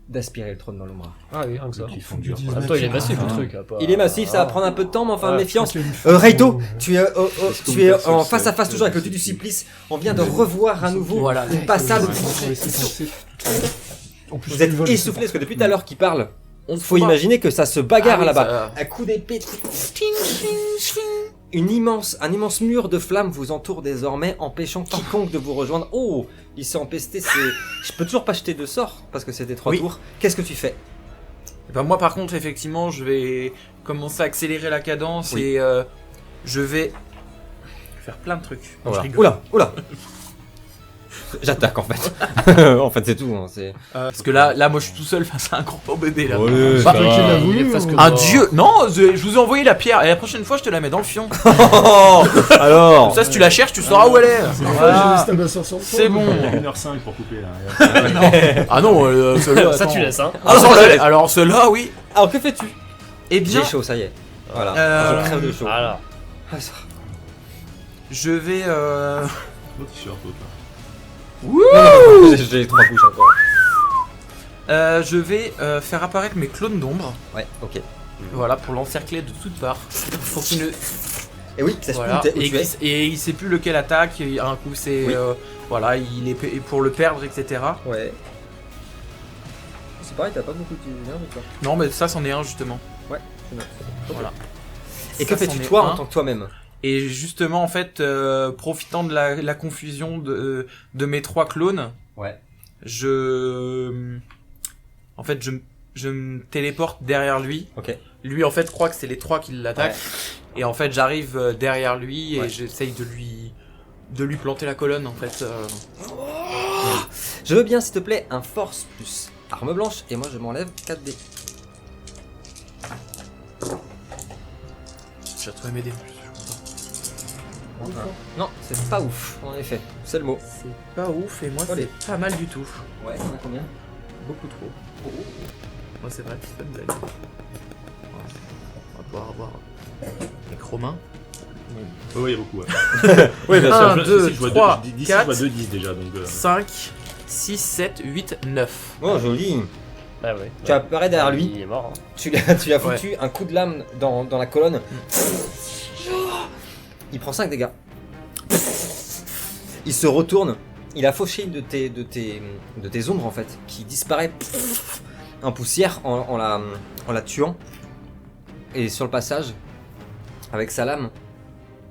d'aspirer le trône dans l'ombre. Ah oui, rien que ça. Qui font Du dur. 19. En même temps, il est massif le truc. Hein, pas- Il est massif, ça va prendre un peu de temps, mais enfin Ouais. méfiance. Ok, une fois, Raito, euh, tu es, qu'on tu es peut faire en ça, face à face c'est- toujours avec le dieu du supplice. On vient de revoir à nouveau Voilà. une passade. on va laisser passer. En plus, Vous êtes ils volent, essoufflé parce que depuis tout à l'heure qu'il parle, On faut imaginer que ça se bagarre Ah oui, là-bas. ça- Un coup d'épée. Un immense mur de flammes vous entoure désormais, empêchant quiconque de vous rejoindre. Oh, il s'est empesté. Je peux toujours pas jeter de sort parce que c'était 3 Oui. tours. Qu'est-ce que tu fais? Eh ben moi par contre effectivement je vais commencer à accélérer la cadence Oui. et je vais faire plein de trucs. Non, je Oula, rigole. oula. J'attaque en fait. En fait c'est tout. Hein, c'est... Parce que là moi je suis tout seul face à un gros bébé là. Ouais, Bah, Toi qui l'as voulu, il est presque ou- un mort. dieu. Non, je vous ai envoyé la pierre et la prochaine fois je te la mets dans le fion. Alors. Comme ça si tu la cherches tu sauras où elle est. C'est Voilà. j'ai laissé Tabasson sur le C'est trône. bon. Il y a 1h05 pour couper là. Ah non, celui-là, Ça, attends. tu laisses, hein. Ah, alors ceux-là oui. Alors que fais-tu? Eh bien J'ai chaud, ça y est. Voilà. Euh, Je crève de chaud. Voilà. Ah, ça. je vais Beau t-shirt, l'autre là. J'ai 3 couches encore. je vais faire apparaître mes clones d'ombre. Ouais, ok. Voilà pour l'encercler de toutes parts. Pour qu'il ne Et oui, ça se Voilà, peut où et, tu es. et il sait plus lequel attaque, un coup c'est Oui. voilà, il est pour le perdre, etc. Ouais. C'est pareil, t'as pas beaucoup de nerfs, toi. Non mais ça c'en est un justement. Ouais, je note. Voilà. Et Ça, que fais-tu c'en est toi un. en tant que toi-même? Et justement en fait, profitant de la confusion de mes 3 clones, Ouais. en fait je me téléporte derrière lui. Ok. Lui en fait croit que c'est les 3 qui l'attaquent. Et en fait j'arrive derrière lui et Ouais. j'essaye de lui planter la colonne en fait. Je veux bien, s'il te plaît, un force plus arme blanche, et moi je m'enlève 4D. J'ai retrouvé mes dés. Non, c'est pas ouf, en effet. C'est le mot. C'est pas ouf et moi Allez. c'est pas mal du tout. Ouais, on a combien? Beaucoup trop. Moi c'est vrai que c'est pas une blague. On va pouvoir avoir avec Romain. Oui, il y a beaucoup. Ouais. Oui, bien 1, Je- 2, si, je vois 3, deux- d'ici, 4, je vois 2-10 déjà. Donc, 5, 6, 7, 8, 9. Oh, joli. Ah ouais. Tu apparais derrière lui, Il est mort. Hein. tu lui as foutu un coup de lame dans la colonne. Il prend 5 dégâts. Il se retourne. Il a fauché une de tes ombres en fait, qui disparaît en poussière en la tuant. Et sur le passage, avec sa lame,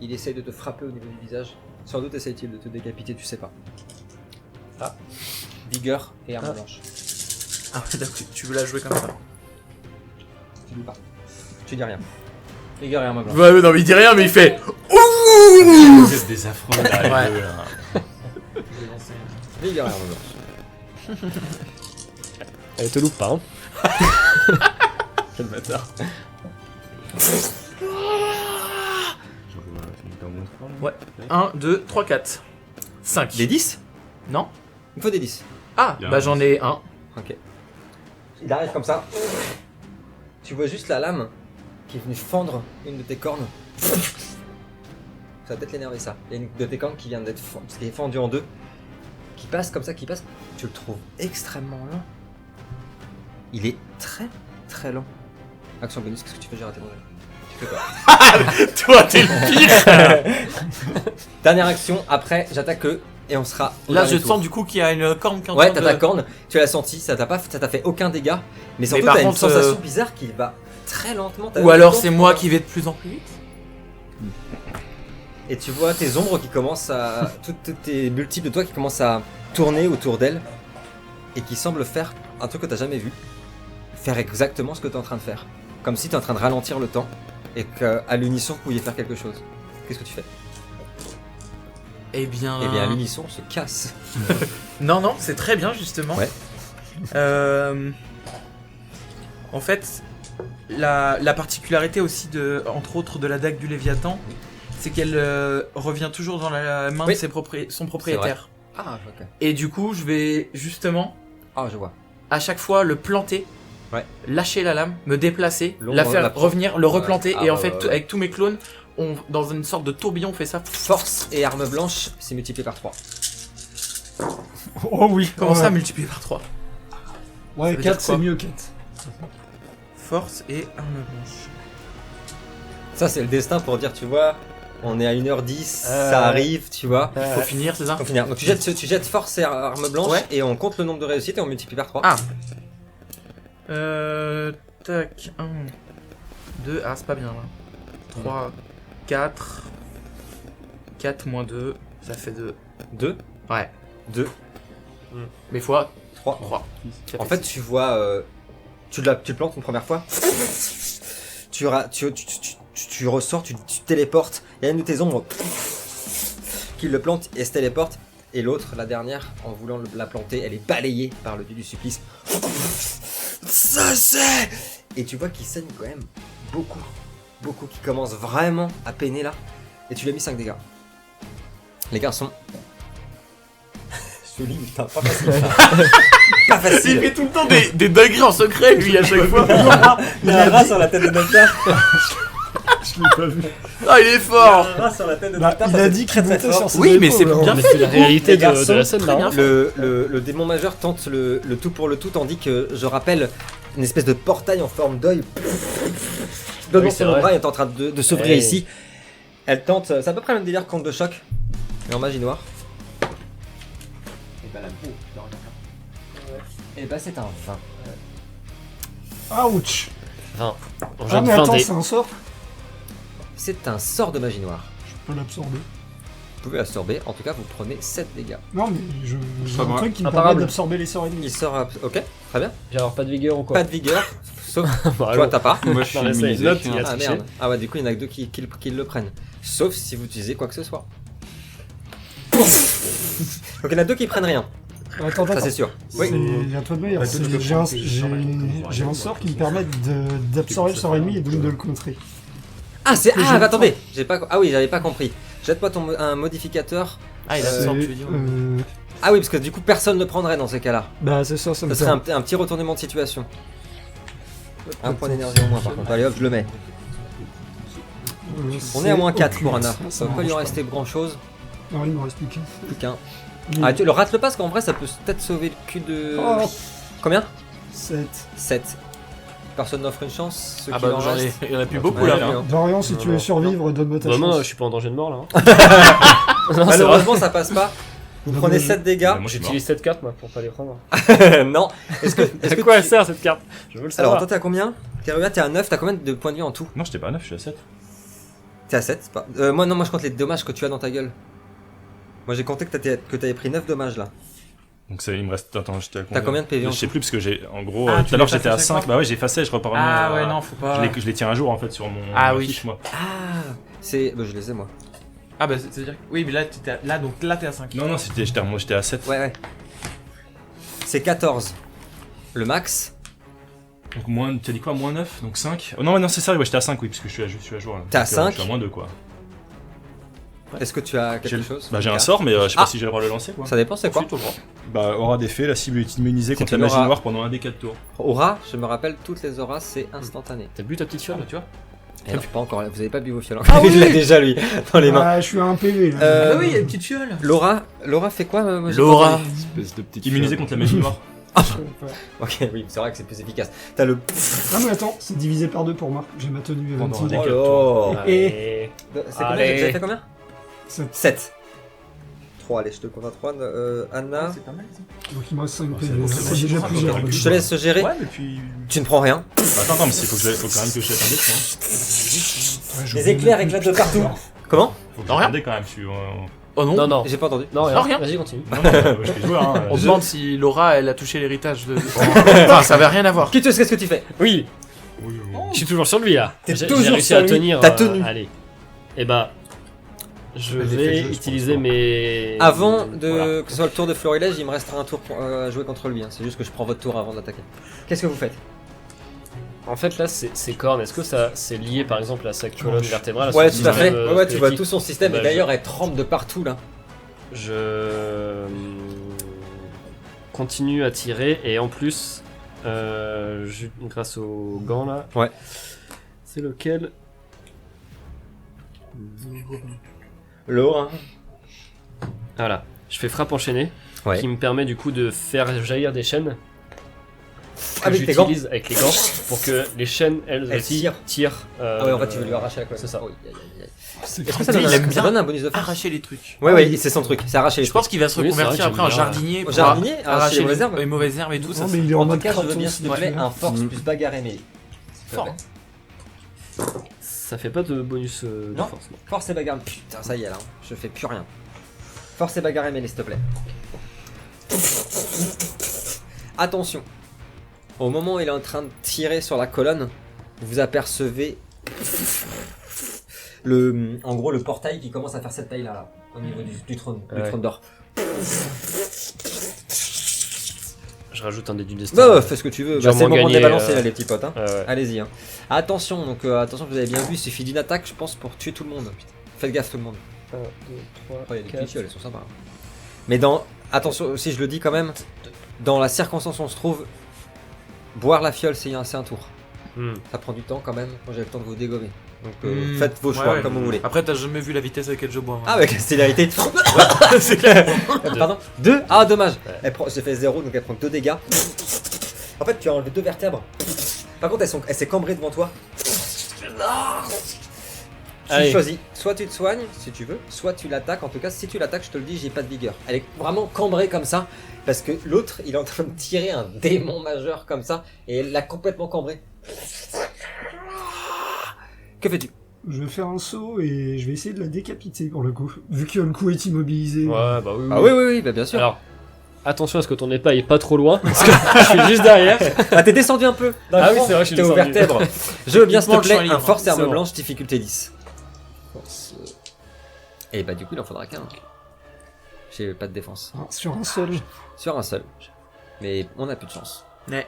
il essaye de te frapper au niveau du visage. Sans doute essaye-t-il de te décapiter, tu sais pas. Ah. Vigueur et arme blanche. Ah ouais, d'accord, tu veux la jouer comme ça. Tu dis pas. Tu dis rien. Vigueur et arme blanche. Ouais, non mais il dit rien mais il fait. vous êtes des affreux là, les Ouais. deux, là. Vigueur et arme blanche. Elle te loupe pas, hein. Quel bâtard. Ouais. 1, 2, 3, 4. 5. Des 10? Non. Il faut des 10. Ah, Bien. bah j'en ai un. Ok. Il arrive comme ça. Tu vois juste la lame qui est venue fendre une de tes cornes. Ça va peut-être l'énerver ça. Il y a une de tes cornes qui vient d'être qui est fendue en deux. Qui passe comme ça, qui passe. Tu le trouves extrêmement lent. Il est très très lent. Action bonus, qu'est-ce que tu fais? J'ai raté mon jeu. Tu fais quoi? Toi t'es le pire. Dernière action, après j'attaque eux et on sera au Là dernier je tour. sens du coup qu'il y a une corne qui est en Ouais, train t'as ta de- corne, tu l'as senti, ça t'a fait aucun dégât, mais surtout par t'as une contre, sensation bizarre qu'il va très lentement. t'as Ou vu alors le temps c'est moi qui vais de plus en plus vite. Et tu vois tes ombres qui commencent à. Toutes tes multiples de toi qui commencent à tourner autour d'elle et qui semblent faire un truc que t'as jamais vu. Faire exactement ce que t'es en train de faire. Comme si t'es en train de ralentir le temps et qu'à l'unisson vous pouviez faire quelque chose. Qu'est-ce que tu fais? Eh bien. Eh bien, à l'unisson on se casse. Non, non, c'est très bien justement. Ouais. En fait, la particularité aussi, entre autres, de la dague du Léviathan, c'est qu'elle revient toujours dans la main Oui. de son propriétaire. Ah, ok. Et du coup, je vais justement, Ah, je vois. à chaque fois, le planter, Ouais. lâcher la lame, me déplacer, L'ombre, la faire la prendre. revenir, le replanter, Ah, et en ouais, fait, ouais, ouais. avec tous mes clones, dans une sorte de tourbillon, on fait ça. Force et arme blanche, c'est multiplié par 3. Oh oui. Comment ouais. ça, multiplié par 3? Ouais, Ça veut dire 4 c'est quoi mieux 4. Force et arme blanche. Ça, c'est le destin pour dire, tu vois, on est à 1h10, Euh, ça arrive, tu vois. Faut finir, c'est ça? Faut finir. Donc tu jettes force et arme blanche Ouais. et on compte le nombre de réussites et on multiplie par 3. Ah. Tac, 1, 2, ah c'est pas bien là. 3, 4, 4 moins 2, ça fait 2. 2, Ouais. 2, Mais fois 3. 3. En fait, tu vois, tu le plantes une première fois. Tu ressors, tu téléportes. Il y a une de tes ombres qui le plante et se téléporte. Et l'autre, la dernière, en voulant la planter, elle est balayée par le dieu du supplice. Ça c'est. Et tu vois qu'il saigne quand même beaucoup, qui commence vraiment à peiner là. Et tu lui as mis 5 dégâts. Les garçons. Joli, putain, pas facile. Pas Il facile. fait tout le temps des dingueries en secret lui à chaque fois. Il y a un rat sur la tête de Nectar. Je l'ai pas vu. Ah il est fort. Un rat sur la tête de Bah, Nectar. il ça, a c'est dit très, qu'il très montait fort. sur ses Oui, mais épaules, c'est hein. bien Mais fait. c'est la réalité Les de garçons, la scène très là. bien. Le démon majeur tente le tout pour le tout, tandis que je rappelle une espèce de portail en forme d'œil. Donne Oui, sur c'est le vrai. bras est en train de s'ouvrir Hey. ici. Elle tente, c'est à peu près le même délire qu'Onde de choc, mais en magie noire. Et bah c'est un 20. Ouch. 20. On Ah jette mais 20 attends, dés. c'est un sort. C'est un sort de magie noire. Je peux l'absorber. Vous pouvez l'absorber, en tout cas vous prenez 7 dégâts. Non mais j'ai Ça un va. truc qui me Imparable. permet d'absorber les sorts ennemis. Il sort à... Ok, très bien. J'ai alors pas de vigueur ou quoi? Pas de vigueur, sauf Bah, toi alors. t'as pas. Moi je suis Non, mais c'est immunisé. note, il y a Ah triché. merde. Ah ouais, du coup il y en a que deux qui le prennent. Sauf si vous utilisez quoi que ce soit. Donc il y en a deux qui prennent rien, Attends, ça c'est sûr. Oui. Il y a toi de meilleur. Bah, toi, tu peux J'ai prendre j'ai un sort qui me permet d'absorber le sort ennemi et donc de le contrer. Ah c'est... que Ah je attendez, j'ai pas... Ah oui, j'avais pas compris. Jette-moi un modificateur. Ah il a Euh, 100 tu veux dire. Ah oui, parce que du coup personne ne prendrait dans ces cas-là. Bah c'est ça, ça me Ça serait sert. un petit retournement de situation. Un point d'énergie en moins par contre. Allez hop, je le mets. On est à moins 4 pour Anna. Ça va pas lui en rester grand chose. Non, il me reste plus qu'un. Plus qu'un. Il- Ah tu le rate le pas parce qu'en vrai ça peut peut-être sauver le cul de... Oh, Combien 7. 7. Personne n'offre une chance. Ceux Ah qui bah en j'en ai, restent. il y en a plus beaucoup Ouais, là. ouais. Dorian, si tu veux survivre, donne-moi ta Vraiment, je chance. suis pas en danger de mort là. Hein. Non, c'est vrai. Malheureusement ça passe pas. Vous Non, prenez mais- 7 dégâts. Moi je suis mort. J'utilise cette carte moi pour pas les prendre. Non. Est-ce que... À quoi elle sert cette carte? Je veux le Alors savoir. toi t'es à combien Teruya t'es à 9, t'as combien de points de vie en tout? Non, j'étais pas à 9, je suis à 7. T'es à 7, c'est pas... moi non, moi je compte les dommages que tu as dans ta gueule. Moi j'ai compté que t'avais pris 9 dommages là. Donc ça, il me reste. Attends, j'étais à T'as combien de PV en Je sais plus parce que j'ai. En gros, Ah, tout tu à l'heure l'as j'étais à effacé 5. avec Bah ouais, j'ai effacé, je repars Ah ouais non faut pas. Je les tiens à jour en fait sur mon. Ah ma oui. fiche, moi. Ah c'est... Bah je les ai moi. Ah bah c'est à dire. Oui mais là donc là t'es à 5. Non, non, j'étais à 7. Ouais. C'est 14. Le max. Donc moins. T'as dit quoi? Moins 9? Donc 5? Oh non, ouais, non, c'est ça, ouais, j'étais à 5, oui, parce que je suis à jour là. T'es à Donc, 5? Je suis à moins 2 quoi. Est-ce que tu as quelque J'ai- chose? Bah j'ai un Car- sort, mais je sais Ah. pas si j'ai le droit de le lancer quoi. Ça dépend, c'est quoi? Bah, aura d'effet, la cible est immunisée contre C'est la une magie aura. noire pendant un des 4 tours. Aura, je me rappelle, toutes les auras c'est instantané. T'as bu ta petite fiole? Tu vois. Et non, pas encore, vous avez pas bu vos fioles Ah encore. Il oui l'a déjà lui, dans les mains. Ah, je suis à un PV là. Euh, Ah oui il y a une petite fiole. Laura fait quoi moi, j'ai Laura. pas entendu. Espèce de petite Immunisé fiole. contre la magie noire. Ok, oui, c'est vrai que c'est plus efficace. T'as le... Ah mais attends, c'est divisé par 2 pour moi. J'ai ma tenue Pendant un 26. des Oh 4 tours. là. Et... C'est combien? Allez. Vous avez fait combien? 7. 7. 3, allez, je te compte à 3. Anna, C'est pas mal ça. Donc il me reste 5 c'est PV. bon, C'est c'est déjà bon, plusieurs. c'est bon. je te laisse gérer. Ouais, mais puis. Tu ne prends rien. Attends, mais faut quand même que je jette un dé, quoi. Ouais, je Les vais- éclairs éclatent de partout. Comment? Faut que Non, je rien. jette un dé quand même, je suis. Oh non. Non, non. J'ai pas entendu. Non, Non, rien. Vas-y, continue. Non, non, je suis joueur, hein. On demande si Laura elle a touché l'héritage de. Enfin ça avait rien à voir. Kitus, qu'est-ce que tu fais? Oui, Oui, oui. je suis toujours sur lui là. T'es J'ai toujours réussi sur à lui. tenir. T'as tenu. Allez. Et bah. Je J'ai fait vais le jeu, je utiliser pense, mes. Avant de Voilà. que ce soit le tour de Florilège, il me restera un tour à jouer contre lui. Hein. C'est juste que je prends votre tour avant d'attaquer. Qu'est-ce que vous faites? En fait, là, ces cornes, est-ce que ça c'est lié par exemple à sa colonne vertébrale à son Ouais, tout à fait. système, Ouais, tu vois squelettique? tout son système, et Bah, d'ailleurs, elle tremble de partout là. Je continue à tirer et en plus, grâce aux gants là. Ouais. C'est lequel? L'eau, hein. Voilà. Je fais frappe enchaînée, Ouais. qui me permet du coup de faire jaillir des chaînes. Que Avec tes gants. j'utilise avec les gants pour que les chaînes elles aussi tirent. Ah ouais, en fait, tu veux lui arracher la colonne. c'est ça. Oui, aïe, aïe, aïe. C'est Est-ce que ça ça donne- donne, il aime ça donne un bonus de force? Arracher les trucs. Ouais, ouais, c'est son truc, c'est arracher les Je trucs. pense qu'il va se Oui, c'est vrai reconvertir que après en j'aime bien. jardinier. Au pour jardinier, arracher les mauvaises herbes. les mauvaises herbes et tout. Ça, Non, mais il est en En tout mode cas, je veux bien, Kratos, s'il te donc, plaît, un force Mm. plus bagarre et mêlée. Fort. Ça fait pas de bonus de Non. force. Non. Force et bagarre. Putain, ça y est là, je fais plus rien. Force et bagarre et mêlée, s'il te plaît. Attention. Au moment où il est en train de tirer sur la colonne, vous apercevez en gros le portail qui commence à faire cette taille là, au niveau du trône, du Ouais. trône d'or. Je rajoute un dé du destin. Bah, fais ce que tu veux. J'ai Bah, c'est le au moins moment de gagné, débalancer là, les petits potes. Hein. Ouais. Allez-y. Hein. Attention, donc attention, vous avez bien vu, il suffit d'une attaque, je pense, pour tuer tout le monde. Faites gaffe tout le monde. 1, 2, 3, Oh, il y a des 4. petits elles sont sympas. hein. Mais attention, si je le dis quand même, dans la circonstance où on se trouve, boire la fiole, c'est un tour. Ça prend du temps quand même. Moi, j'ai le temps de vous dégommer. Donc faites vos choix ouais. comme vous voulez. Après, t'as jamais vu la vitesse à laquelle je bois. Ah, avec la célérité. c'est clair. Pardon 2. Ah, dommage. Ouais. J'ai fait 0, donc elle prend 2 dégâts. En fait, tu as enlevé 2 vertèbres. Par contre, elle s'est cambrée devant toi. Tu Allez. choisis, soit tu te soignes si tu veux, soit tu l'attaques. En tout cas, si tu l'attaques, je te le dis, j'ai pas de vigueur. Elle est vraiment cambrée comme ça, parce que l'autre, il est en train de tirer un démon majeur comme ça, et elle l'a complètement cambrée. Que fais-tu? Je vais faire un saut et je vais essayer de la décapiter pour le coup. Vu que le coup est immobilisé. Ouais, bah oui. Ah oui, bah bien sûr. Alors, attention à ce que ton épée est pas trop loin, parce que je suis juste derrière. Ah, t'es descendu un peu. d'un Ah oui, cran, c'est vrai, je suis t'es aux descendu. vertèbres. Je veux bien, s'il te Uniquement le champ plaît, un libre, force c'est arme bon. blanche, difficulté 10. Et bah du coup, il en faudra qu'un. J'ai pas de défense. Ah, sur un seul. Sur un seul. Mais on a plus de chance. Ouais.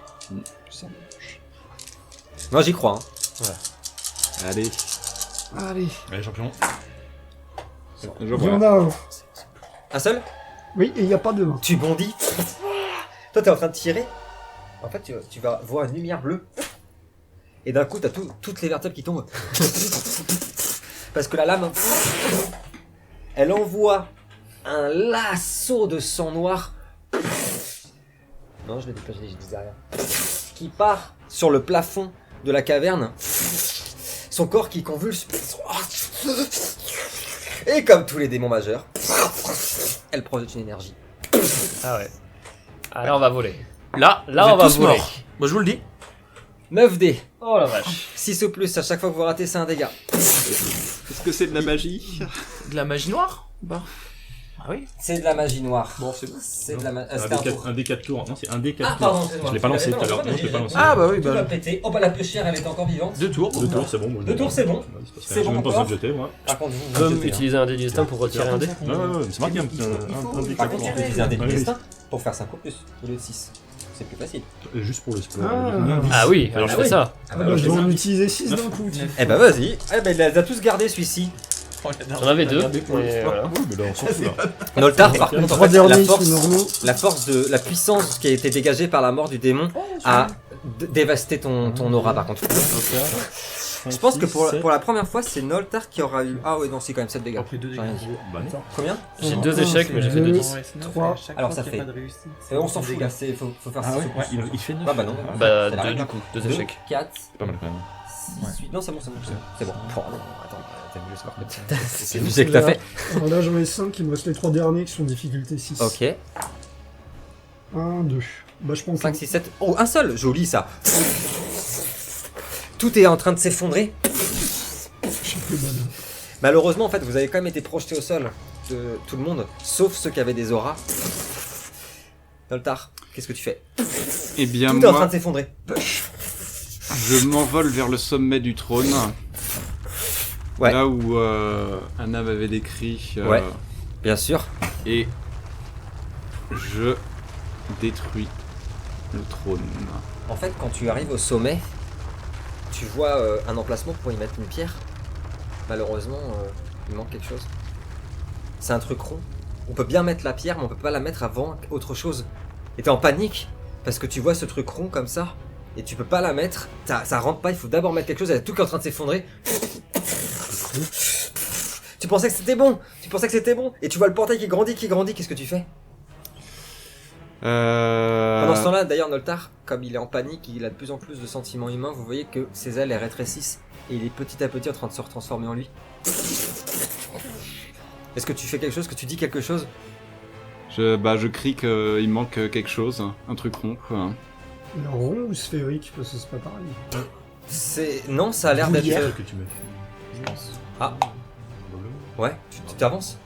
Ça Moi j'y crois. Hein. Allez, Allez, Allez, champion. je il y en vois. a un. Un seul? Oui, et il n'y a pas de main. Tu bondis. Toi t'es en train de tirer. En fait tu vas voir une lumière bleue. Et d'un coup t'as toutes les vertèbres qui tombent. Parce que la lame, elle envoie un lasso de sang noir. Non, je l'ai dit pas, je l'ai dit derrière. Qui part sur le plafond de la caverne. Son corps qui convulse. Et comme tous les démons majeurs, elle projette une énergie. Ah ouais. Ah, là, on va voler. Là, Là, vous on êtes va tous voler. morts. Moi, je vous le dis. 9 dés. Oh la vache. 6 ou plus, à chaque fois que vous ratez, c'est un dégât. Est-ce que c'est de la magie? De la magie noire Bah. Ah oui. C'est de la magie noire. Bon, c'est bon. C'est de la magie. Un D4 tours. Non, c'est un D4 Ah, tours. pardon, excuse-moi. Je l'ai pas lancé tout à l'heure. Non, je l'ai pas lancé. Ah bah oui, Tout va bah. péter. Oh bah la pêchère, elle est encore vivante. 2 tours. 2 tours, c'est bon. moi, Deux tours, c'est bon. C'est C'est bon. bon J'ai même pas encore. besoin de jeter, moi. Par contre, vous Comme jetez, hein. utiliser un dé du destin pour retirer un dé. Ouais, c'est marqué un D4 Par contre, tours. tu peux utiliser un dé du Ah oui. destin pour faire 5 ou plus, au lieu de 6. C'est plus facile. Juste pour le sport. Ah oui, alors je fais ça. Ah bah, je dois en utiliser 6 d'un coup. Eh bah vas-y. Eh bah il les a tous gardés celui-ci. J'en avais deux. Regardez pour le et sport. voilà. Oui, mais là, on s'en fout, là. Noltar par Les contre, en 3 fait, la derniers force, sont normaux. la puissance qui a été dégagée par la mort du démon a dévasté ton aura par contre. Je pense que pour la première fois, c'est Noltar qui aura eu. Ah ouais, non, c'est quand même 7 dégâts. Après 2 J'ai rien dit. Bah non. Combien J'ai Un, 2 échecs, mais j'ai fait 2 deux. 10. 3. Alors ça fait. On s'en fout là, faut faire 6 Ah ouais, il fait 9. Ah bah non. Bah, Ça n'a 2 rien. du coup, 2 2, échecs. 4, C'est pas mal quand même. 6, 8. Non, c'est bon. C'est bon. Oh, non, attends, t'as vu le score que t'as. C'est le jet que t'as fait. Alors là, j'en ai 5, il me reste les 3 derniers qui sont difficulté 6. Ok. 1, 2. Bah, je prends 5, 6, 7. Oh, un seul. Joli ça. Tout est en train de s'effondrer. Malheureusement, en fait, vous avez quand même été projeté au sol de tout le monde, sauf ceux qui avaient des auras. Noltar, qu'est-ce que tu fais? Eh bien, Tout est en train moi, de s'effondrer. je m'envole vers le sommet du trône. Ouais. Là où Anna m'avait décrit. Ouais. Bien sûr. Et je détruis le trône. En fait, quand tu arrives au sommet, tu vois un emplacement pour y mettre une pierre. Malheureusement, il manque quelque chose. C'est un truc rond. On peut bien mettre la pierre, mais on peut pas la mettre avant autre chose. Et t'es en panique, parce que tu vois ce truc rond comme ça, et tu peux pas la mettre, ça rentre pas, il faut d'abord mettre quelque chose, elle est tout qui est en train de s'effondrer. Tu pensais que c'était bon, et tu vois le portail qui grandit, qu'est-ce que tu fais? Pendant ce temps-là, d'ailleurs, Noltar, comme il est en panique, il a de plus en plus de sentiments humains, vous voyez que ses ailes, elles rétrécissent, et il est petit à petit en train de se retransformer en lui. Est-ce que tu fais quelque chose, que tu dis quelque chose? Je crie qu'il manque quelque chose, un truc rond. Quoi. Rond ou sphérique, parce que c'est pas pareil. Non, ça a l'air d'être... C'est que tu me fais, je pense. Ah. Ouais, tu t'avances?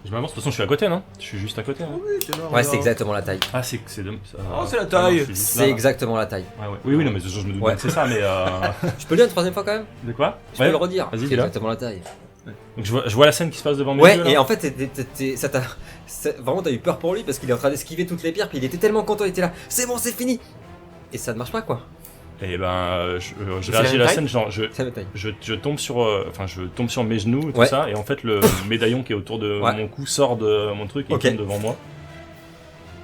Je m'avance, de toute façon je suis à côté, non? Je suis juste à côté. Hein. Oui, t'es là, Ouais, c'est exactement la taille. Ah, c'est de... Oh, c'est la taille. non, je suis juste C'est là. exactement la taille. Ouais, ouais. Oui, non, mais je me doute Ouais. bien que c'est ça, mais... Je peux le dire une troisième fois quand même? De quoi? Je peux le redire. Vas-y, C'est dis-le. exactement la taille. Donc je vois la scène qui se passe devant mes Ouais, yeux, là. et en fait, vraiment, t'as eu peur pour lui parce qu'il est en train d'esquiver toutes les pierres, puis il était tellement content, il était là, c'est bon, c'est fini! Et ça ne marche pas, quoi. Et ben, je C'est réagis à la la taille scène, genre, C'est la taille. je tombe sur... Enfin, je tombe sur mes genoux, tout Ouais. ça, et en fait, le médaillon qui est autour de Ouais. mon cou sort de mon truc et Ok. il tombe devant moi.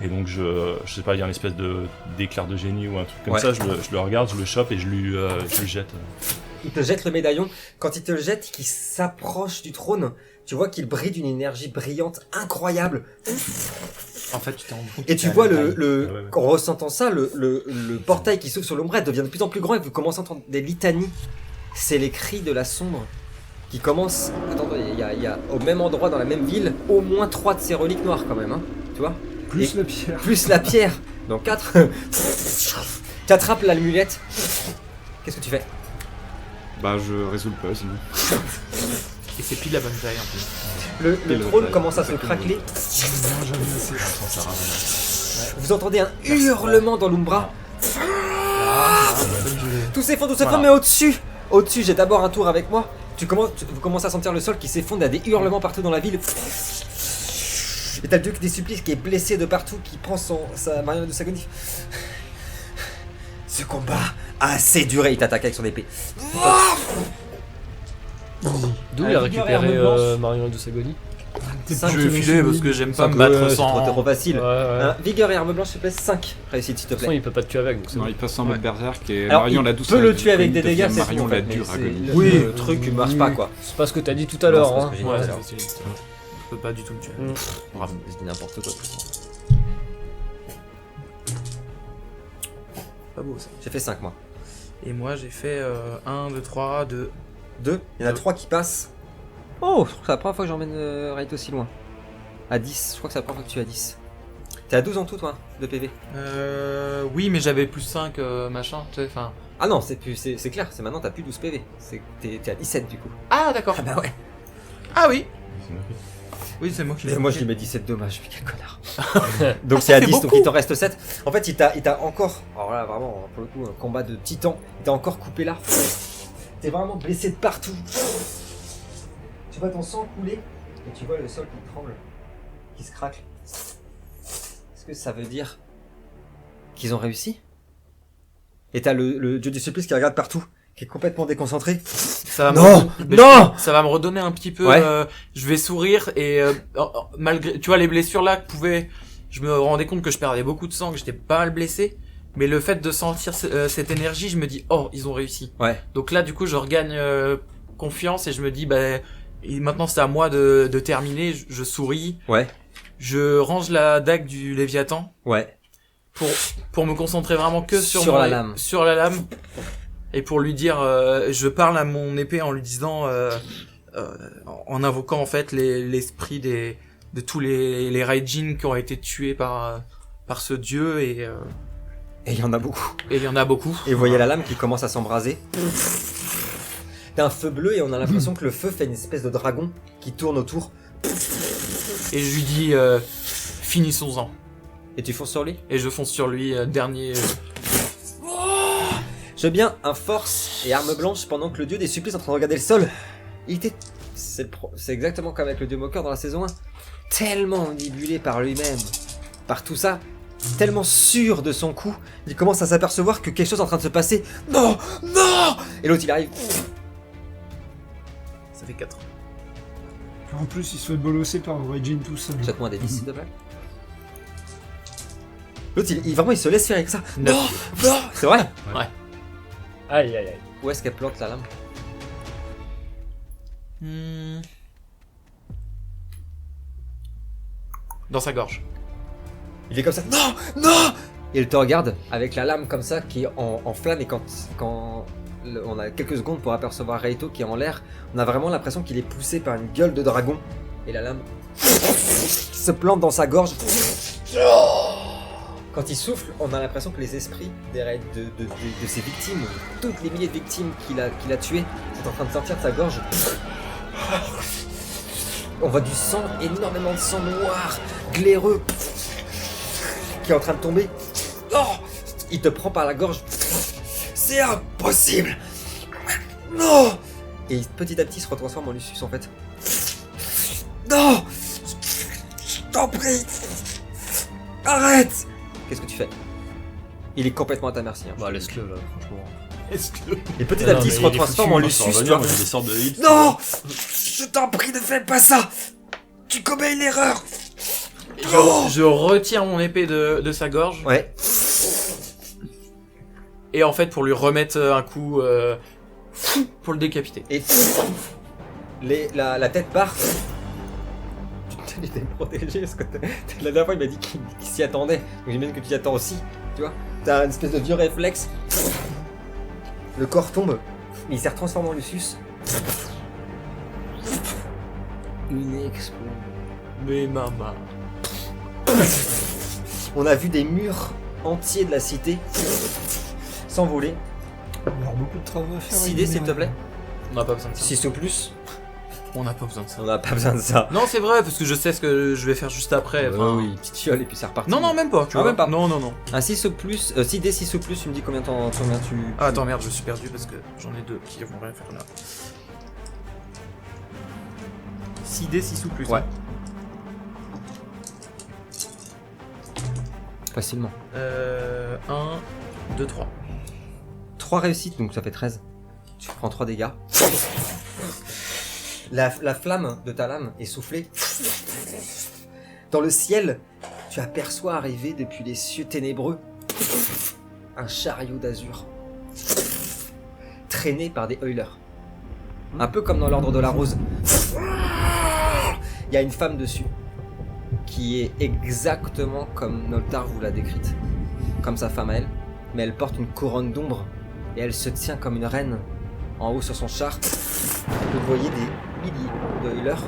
Et donc, je sais pas, il y a une espèce d'éclair de génie ou un truc comme Ouais. ça, je le regarde, je le chope et je lui jette. Il te jette le médaillon. Quand il te le jette, qu'il s'approche du trône, tu vois qu'il brille d'une énergie brillante incroyable. En fait, tu t'es rendu compte. Et tu vois Ouais, ouais. en ressentant ça, le portail qui s'ouvre sur l'ombrelle devient de plus en plus grand et vous commencez à entendre des litanies. C'est les cris de la sombre qui commencent. Attends, il y a au même endroit dans la même ville au moins 3 de ces reliques noires quand même, hein. Tu vois? Plus Et- la pierre. Plus la pierre. Donc 4. Tu attrapes l'amulette. Qu'est-ce que tu fais? Je résous le puzzle. Et c'est pile la bonne taille en plus. Le le trône taille. commence à se craqueler. Non, jamais assez. Vous entendez un hurlement dans l'Umbra. Tout s'effondre, mais au-dessus, j'ai d'abord un tour avec moi. Vous commencez à sentir le sol qui s'effondre, il y a des hurlements partout dans la ville. Et t'as le duc des supplices qui est blessé de partout, qui prend sa marionnette de s'agonie. Ce combat a assez duré, il t'attaque avec son épée. D'où il a Vigueur et récupéré arme blanche. Marion de Sagoni. Je vais filer parce que j'aime pas me battre C'est trop sans. facile. Ouais, ouais. Vigueur et arme blanche, s'il te plaît, 5 réussite, s'il te De toute façon, plaît. il peut pas te tuer avec, donc c'est Non, bon. il passe en mode berserk et Alors, Marion il la douce. peut le tuer avec des devient dégâts, c'est Marion tout, la en fait, mais dure c'est agonie. le- Oui. le truc qui marche pas, quoi. C'est pas ce que t'as dit tout à l'heure, Non, hein. c'est pas ce que j'ai dit Ouais. tout à l'heure. Je peux pas du tout me tuer. Bravo, je dis n'importe quoi. Pas beau ça. J'ai fait 5 moi. Et moi j'ai fait 1, 2, 3, 2. 2, il y en a 3 qui passent. Oh, je crois que c'est la première fois que j'emmène Raid aussi loin. À 10, je crois que c'est la première fois que tu es à 10. T'es à 12 en tout, toi, de PV. Oui, mais j'avais plus 5 machin, tu sais, enfin. Ah non, c'est clair, c'est maintenant t'as plus 12 PV. T'es à 17 du coup. Ah d'accord. Ah bah ouais. Ah oui. C'est noté. Oui, c'est moi qui Mais l'ai. moi je lui mets 17 dommage, mais quel connard. Donc Ah, c'est ça à fait 10, donc beaucoup. il t'en reste 7. En fait, il t'a encore. Alors là, vraiment, pour le coup, un combat de titan. Il t'a encore coupé là. T'es vraiment blessé de partout. Tu vois ton sang couler et tu vois le sol qui tremble, qui se craque. Est-ce que ça veut dire qu'ils ont réussi? Et t'as le dieu du supplice qui regarde partout, qui est complètement déconcentré. Ça va Non, mais non. ça va me redonner un petit peu. Ouais. Je vais sourire et malgré, tu vois, les blessures là je me rendais compte que je perdais beaucoup de sang, que j'étais pas mal blessé. Mais le fait de sentir cette énergie, je me dis, oh, ils ont réussi. Ouais. Donc là, du coup, je regagne confiance et je me dis, bah, et maintenant c'est à moi de terminer. Je souris. Ouais. Je range la dague du Léviathan Ouais. pour me concentrer vraiment que sur Sur moi, la lame. sur la lame. Et pour lui dire, je parle à mon épée en lui disant, en invoquant en fait l'esprit de tous les Raijin qui ont été tués par ce dieu et Et il y en a beaucoup. il y en a beaucoup. Et vous voyez la lame qui commence à s'embraser. T'as un feu bleu et on a l'impression que le feu fait une espèce de dragon qui tourne autour. Et je lui dis, finissons-en. Et tu fonces sur lui. Et je fonce sur lui, dernier. Je veux bien un force et arme blanche pendant que le dieu des supplices est en train de regarder le sol. Il était... C'est exactement comme avec le dieu moqueur dans la saison 1. Tellement omnibulé par lui-même. Par tout ça, tellement sûr de son coup, il commence à s'apercevoir que quelque chose est en train de se passer. Non, non. Et l'autre il arrive. Ça fait 4. En plus, il se fait bolosser par Origin tout seul. Jette-moi des 10 s'il te plaît. L'autre vraiment il se laisse faire avec ça. Neuf. Non, non. C'est vrai. Aïe, aïe, aïe. Où est-ce qu'elle plante la lame? Dans sa gorge. Il est comme ça. Non, non. Et il te regarde avec la lame comme ça qui est en flamme et quand on a quelques secondes pour apercevoir Reito qui est en l'air, on a vraiment l'impression qu'il est poussé par une gueule de dragon et la lame se plante dans sa gorge. Quand il souffle, on a l'impression que les esprits de ses victimes, toutes les milliers de victimes qu'il a tuées, sont en train de sortir de sa gorge. On voit du sang, énormément de sang noir, glaireux, qui est en train de tomber. Oh, il te prend par la gorge. C'est impossible. Non. Et petit à petit, il se retransforme en Lucius en fait. Non. Je t'en prie. Arrête. Qu'est-ce que tu fais? Il est complètement à ta merci. Hein, Bah, laisse-le là, franchement. et petit à petit, il se retransforme en Lucius. Tu vois. Moi j'ai des sortes de hits. Non. Je t'en prie, ne fais pas ça. Tu commets une erreur. Je retire mon épée de sa gorge. Ouais. Et en fait, pour lui remettre un coup, pour le décapiter. Et la tête part. Il était protégé parce que la dernière fois il m'a dit qu'il s'y attendait. Donc j'imagine que tu y attends aussi. Tu vois, t'as une espèce de vieux réflexe. Le corps tombe. Il s'est retransformé en Lucius. Une explosion. Mais maman. On a vu des murs entiers de la cité s'envoler. On va avoir beaucoup de travaux à faire. 6D s'il te plaît. On n'a pas besoin de ça. 6 ou plus. On n'a pas besoin de ça. On n'a pas besoin de ça. Non, c'est vrai, parce que je sais ce que je vais faire juste après. enfin. Oui, petite fiole et puis c'est reparti. Non, même pas, tu Ah, vois. même pas. Non. Un 6 ou plus, 6D 6 ou plus, tu me dis combien tu... Ah, attends, merde, je suis perdu parce que j'en ai deux qui vont rien faire là. 6D, 6 ou plus. Ouais. Facilement. 1, 2, 3. 3 réussites, donc ça fait 13. Tu prends 3 dégâts. La flamme de ta lame est soufflée. Dans le ciel, tu aperçois arriver depuis les cieux ténébreux un chariot d'azur traîné par des Oilers. Un peu comme dans l'ordre de la rose. Il y a une femme dessus qui est exactement comme Noltar vous l'a décrite. Comme sa femme à elle. Mais elle porte une couronne d'ombre et elle se tient comme une reine en haut sur son char. Vous voyez des milliers de Oilers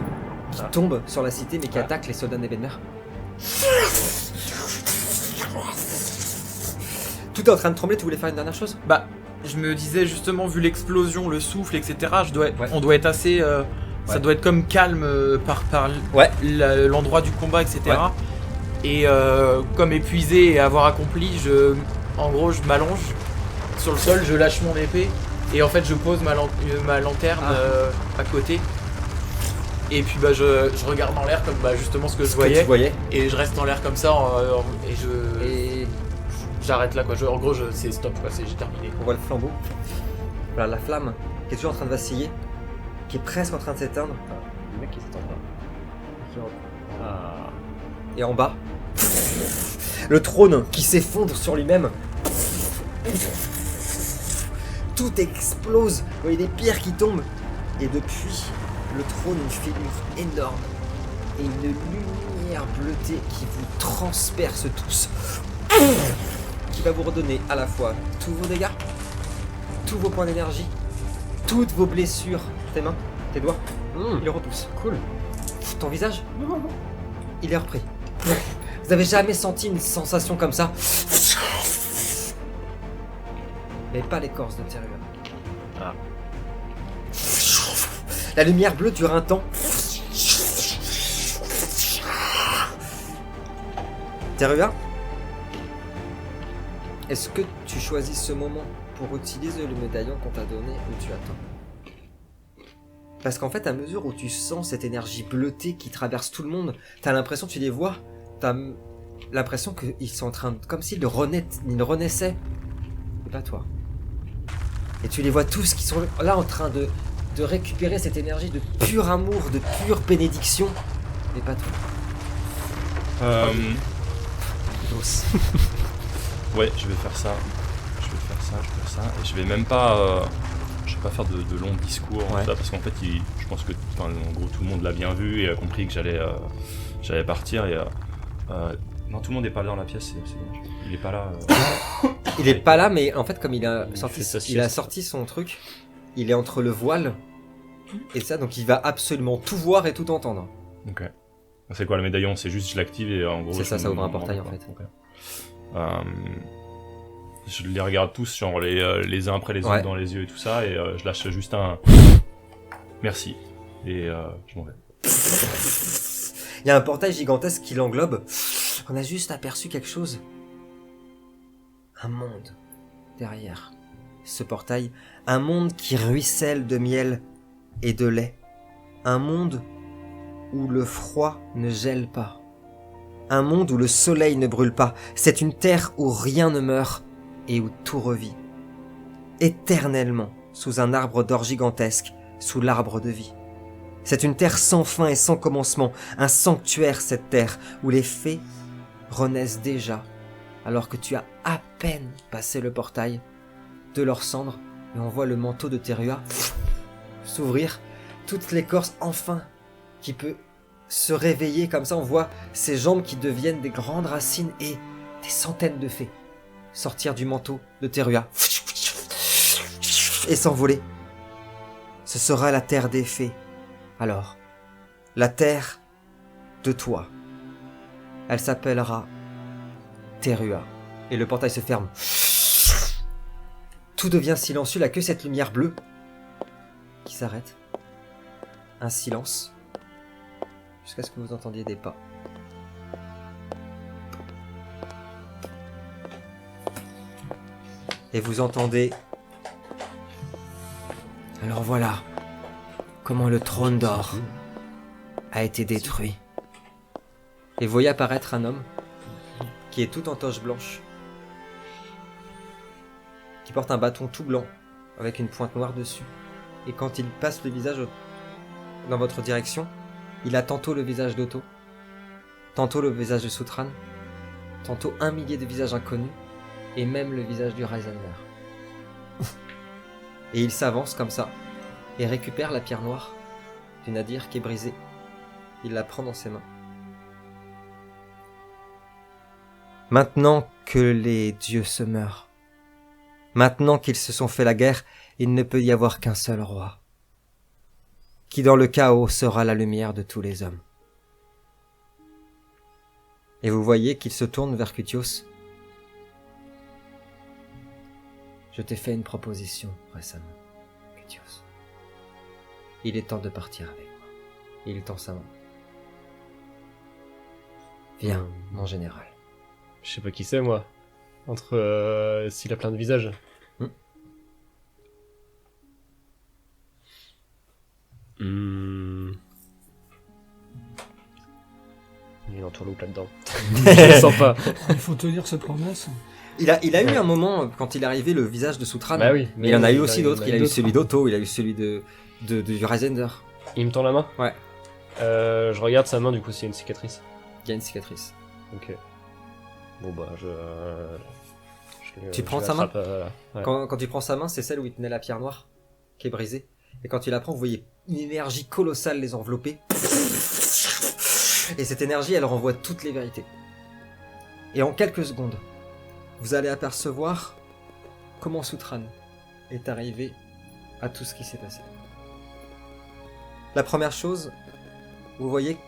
qui tombent sur la cité mais qui attaquent les soldats d'Ebenmer. Tout est en train de trembler, tu voulais faire une dernière chose? Bah, je me disais justement, vu l'explosion, le souffle, etc., Ouais. on doit être assez. Ça doit être comme calme par Ouais. l'endroit du combat, etc. Ouais. Et comme épuisé et avoir accompli, en gros, je m'allonge sur le sol, je lâche mon épée et en fait, je pose ma lanterne à côté. Et puis bah, je regarde en l'air comme justement ce que je voyais. Tu voyais. Et je reste en l'air comme ça Et j'arrête là quoi. En gros, c'est stop quoi, j'ai terminé. on voit le flambeau. Voilà la flamme qui est toujours en train de vaciller, qui est presque en train de s'éteindre. Le mec qui s'étend pas. Ah. Et en bas, le trône qui s'effondre sur lui-même. Tout explose. Vous voyez des pierres qui tombent. Et depuis le trône, une figure énorme et une lumière bleutée qui vous transperce tous. Qui va vous redonner à la fois tous vos dégâts, tous vos points d'énergie, toutes vos blessures, tes mains, tes doigts. Il repousse. Cool. Ton visage, il est repris. Vous avez jamais senti une sensation comme ça? Mais pas l'écorce de Terrua. Ah. La lumière bleue dure un temps. Terrua, est-ce que tu choisis ce moment pour utiliser le médaillon qu'on t'a donné ou tu attends? Parce qu'en fait, à mesure où tu sens cette énergie bleutée qui traverse tout le monde, t'as l'impression que tu les vois, t'as l'impression qu'ils sont en train de... Comme s'ils renaissaient. Et pas toi. Et tu les vois tous qui sont là en train de récupérer cette énergie de pur amour, de pure bénédiction. Et pas toi. Dos. Ouais, je vais faire ça. Et je vais même pas... je vais pas faire de longs discours, Ouais. tout ça, parce qu'en fait, je pense que en gros, tout le monde l'a bien vu et a compris que j'allais partir. Et, non, tout le monde n'est pas là dans la pièce, c'est dommage. Il est pas là. Il est pas là, mais en fait, comme il a Il sorti, fait sa il a sieste. sorti son truc, il est entre le voile et ça, donc il va absolument tout voir et tout entendre. Ok. C'est quoi le médaillon? C'est juste je l'active et en gros. C'est ça, je ça me- ouvre un portail en ok. fait. Je les regarde tous, genre les uns après les Ouais. autres dans les yeux et tout ça, et je lâche juste un merci et je m'en vais. Il y a un portail gigantesque qui l'englobe. On a juste aperçu quelque chose. Un monde derrière ce portail. Un monde qui ruisselle de miel et de lait. Un monde où le froid ne gèle pas. Un monde où le soleil ne brûle pas. C'est une terre où rien ne meurt et où tout revit. Éternellement, sous un arbre d'or gigantesque, sous l'arbre de vie. C'est une terre sans fin et sans commencement, un sanctuaire cette terre, où les fées renaissent déjà, alors que tu as à peine passé le portail de leurs cendres, et on voit le manteau de Terua s'ouvrir, toute l'écorce enfin qui peut se réveiller comme ça, on voit ses jambes qui deviennent des grandes racines et des centaines de fées sortir du manteau de Terua et s'envoler. Ce sera la terre des fées. Alors, la terre de toi, elle s'appellera Terua. Et le portail se ferme. Tout devient silencieux, là que cette lumière bleue qui s'arrête. Un silence. Jusqu'à ce que vous entendiez des pas. Et vous entendez... Alors voilà comment le trône d'or a été détruit. Et vous voyez apparaître un homme qui est tout en toche blanche, qui porte un bâton tout blanc avec une pointe noire dessus. Et quand il passe le visage dans votre direction, il a tantôt le visage d'Otto, tantôt le visage de Soutran, tantôt 1 millier de visages inconnus, et même le visage du Reisender. Et il s'avance comme ça, et récupère la pierre noire du Nadir qui est brisée. Il la prend dans ses mains. Maintenant que les dieux se meurent, maintenant qu'ils se sont fait la guerre, il ne peut y avoir qu'un seul roi, qui dans le chaos sera la lumière de tous les hommes. Et vous voyez qu'il se tourne vers Cutios. Je t'ai fait une proposition récemment, Cutios. Il est temps de partir avec moi. Il tend sa main. Viens, mon général. Je sais pas qui c'est, moi. Entre s'il a plein de visages. Il y a une entourloupe là-dedans. Je le sens pas. Il faut tenir ses promesses. Il a eu un moment, quand il est arrivé, le visage de Soutran. Bah oui. Mais il y en a eu aussi il y en d'autres. Il a eu d'autres. celui d'Otto, il a eu celui du Reisender. Il me tend la main? Ouais. Je regarde sa main, du coup, s'il y a une cicatrice. Il y a une cicatrice. Ok. Bon, bah, Tu prends je sa main l'attrape, ouais. Quand tu prends sa main, c'est celle où il tenait la pierre noire, qui est brisée. Et quand tu la prends, vous voyez une énergie colossale les envelopper. Et cette énergie, elle renvoie toutes les vérités. Et en quelques secondes, vous allez apercevoir comment Soutran est arrivé à tout ce qui s'est passé. La première chose, vous voyez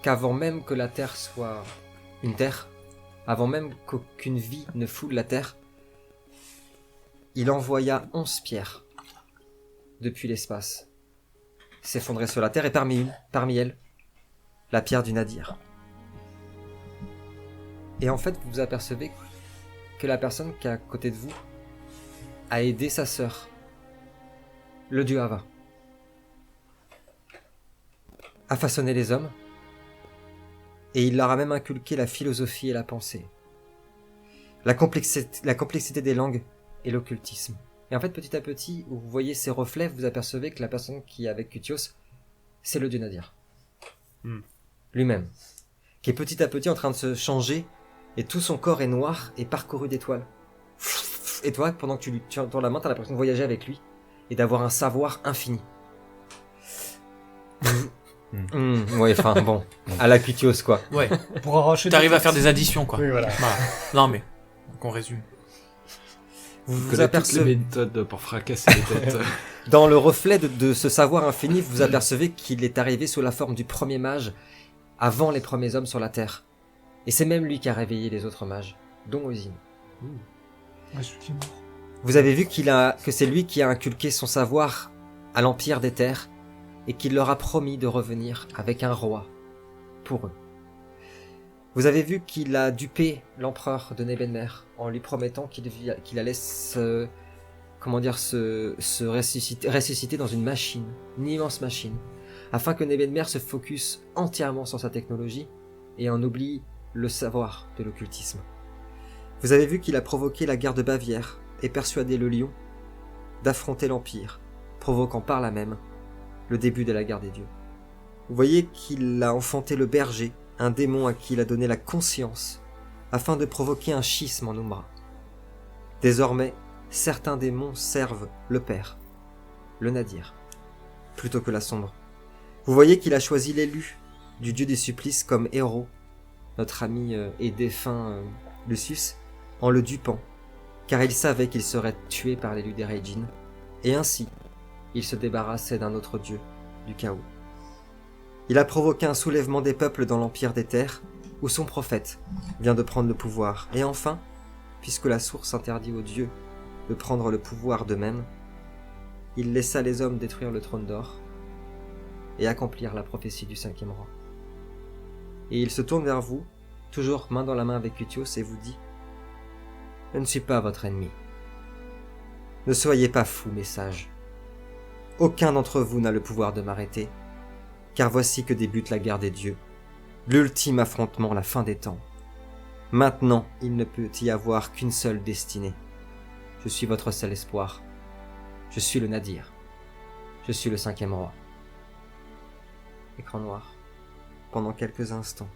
qu'avant même que la Terre soit une Terre, avant même qu'aucune vie ne foule la Terre, il envoya 11 pierres depuis l'espace s'effondrer sur la Terre, et parmi elles, la pierre du Nadir. Et en fait, vous vous apercevez que la personne qui est à côté de vous a aidé sa sœur, le dieu Ava, à façonner les hommes Et il leur a même inculqué la philosophie et la pensée. La complexité des langues et l'occultisme. Et en fait, petit à petit, où vous voyez ces reflets, vous apercevez que la personne qui est avec Cutios, c'est le dieu Nadir. Lui-même. Qui est petit à petit en train de se changer, et tout son corps est noir et parcouru d'étoiles. Et toi, pendant que tu lui tournes la main, t'as l'impression de voyager avec lui, et d'avoir un savoir infini. Ouais, enfin bon, à la Cutios quoi. Ouais. Pour arracher. T'arrives à faire des additions, quoi. Oui, voilà. Non, mais. Donc on résume. Vous Connais toutes apercevez, les méthodes pour fracasser les têtes. dans le reflet de ce savoir infini, vous apercevez qu'il est arrivé sous la forme du premier mage, avant les premiers hommes sur la Terre. Et c'est même lui qui a réveillé les autres mages, dont Ozine. Ouais, celui qui est mort. Vous avez vu que c'est lui qui a inculqué son savoir à l'Empire des Terres, et qu'il leur a promis de revenir avec un roi, pour eux. Vous avez vu qu'il a dupé l'empereur de Nebenmer en lui promettant qu'il allait se ressusciter dans une machine, une immense machine, afin que Nebenmer se focus entièrement sur sa technologie et en oublie le savoir de l'occultisme. Vous avez vu qu'il a provoqué la guerre de Bavière et persuadé le lion d'affronter l'Empire, provoquant par là même le début de la guerre des dieux. Vous voyez qu'il a enfanté le berger, un démon à qui il a donné la conscience, afin de provoquer un schisme en Umbra. Désormais, certains démons servent le père, le Nadir, plutôt que la sombre. Vous voyez qu'il a choisi l'élu du dieu des supplices comme héros, notre ami et défunt Lucius, en le dupant, car il savait qu'il serait tué par l'élu des Reijin, et ainsi, il se débarrassait d'un autre dieu, du chaos. Il a provoqué un soulèvement des peuples dans l'Empire des Terres, où son prophète vient de prendre le pouvoir. Et enfin, puisque la source interdit aux dieux de prendre le pouvoir d'eux-mêmes, il laissa les hommes détruire le trône d'or et accomplir la prophétie du 5e roi. Et il se tourne vers vous, toujours main dans la main avec Cutios, et vous dit « Je ne suis pas votre ennemi. Ne soyez pas fous, mes sages. Aucun d'entre vous n'a le pouvoir de m'arrêter, car voici que débute la guerre des dieux, l'ultime affrontement, la fin des temps. Maintenant, il ne peut y avoir qu'une seule destinée. Je suis votre seul espoir. Je suis le Nadir. Je suis le 5e roi. » Écran noir. Pendant quelques instants.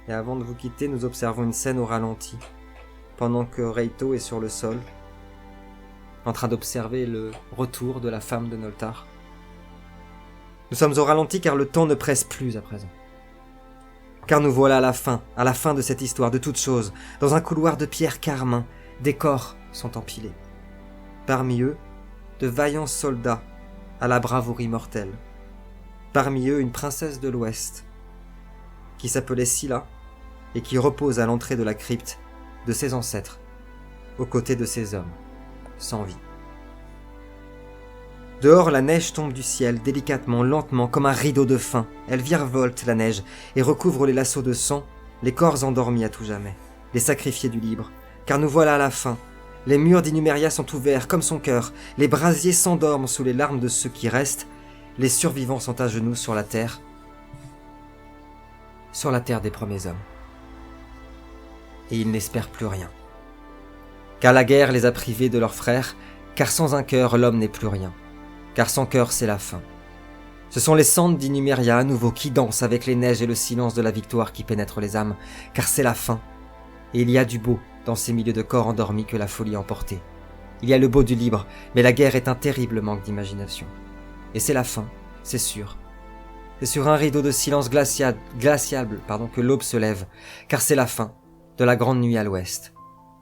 Et avant de vous quitter, nous observons une scène au ralenti, pendant que Reito est sur le sol, en train d'observer le retour de la femme de Noltar. Nous sommes au ralenti car le temps ne presse plus à présent. Car nous voilà à la fin de cette histoire de toutes choses, dans un couloir de pierre carmin, des corps sont empilés. Parmi eux, de vaillants soldats à la bravoure mortelle. Parmi eux, une princesse de l'Ouest, qui s'appelait Scylla, et qui repose à l'entrée de la crypte de ses ancêtres, aux côtés de ces hommes, sans vie. Dehors, la neige tombe du ciel, délicatement, lentement, comme un rideau de fin. Elle virevolte, la neige, et recouvre les lassos de sang, les corps endormis à tout jamais, les sacrifiés du libre. Car nous voilà à la fin. Les murs d'Inumeria sont ouverts, comme son cœur. Les brasiers s'endorment sous les larmes de ceux qui restent. Les survivants sont à genoux sur la terre des premiers hommes. Et ils n'espèrent plus rien. Car la guerre les a privés de leurs frères, car sans un cœur, l'homme n'est plus rien. Car sans cœur, c'est la fin. Ce sont les cendres d'Inumeria à nouveau qui dansent avec les neiges et le silence de la victoire qui pénètre les âmes, car c'est la fin. Et il y a du beau dans ces milieux de corps endormis que la folie a emportés. Il y a le beau du libre, mais la guerre est un terrible manque d'imagination. Et c'est la fin, c'est sûr. C'est sur un rideau de silence glacial que l'aube se lève, car c'est la fin de la grande nuit à l'ouest,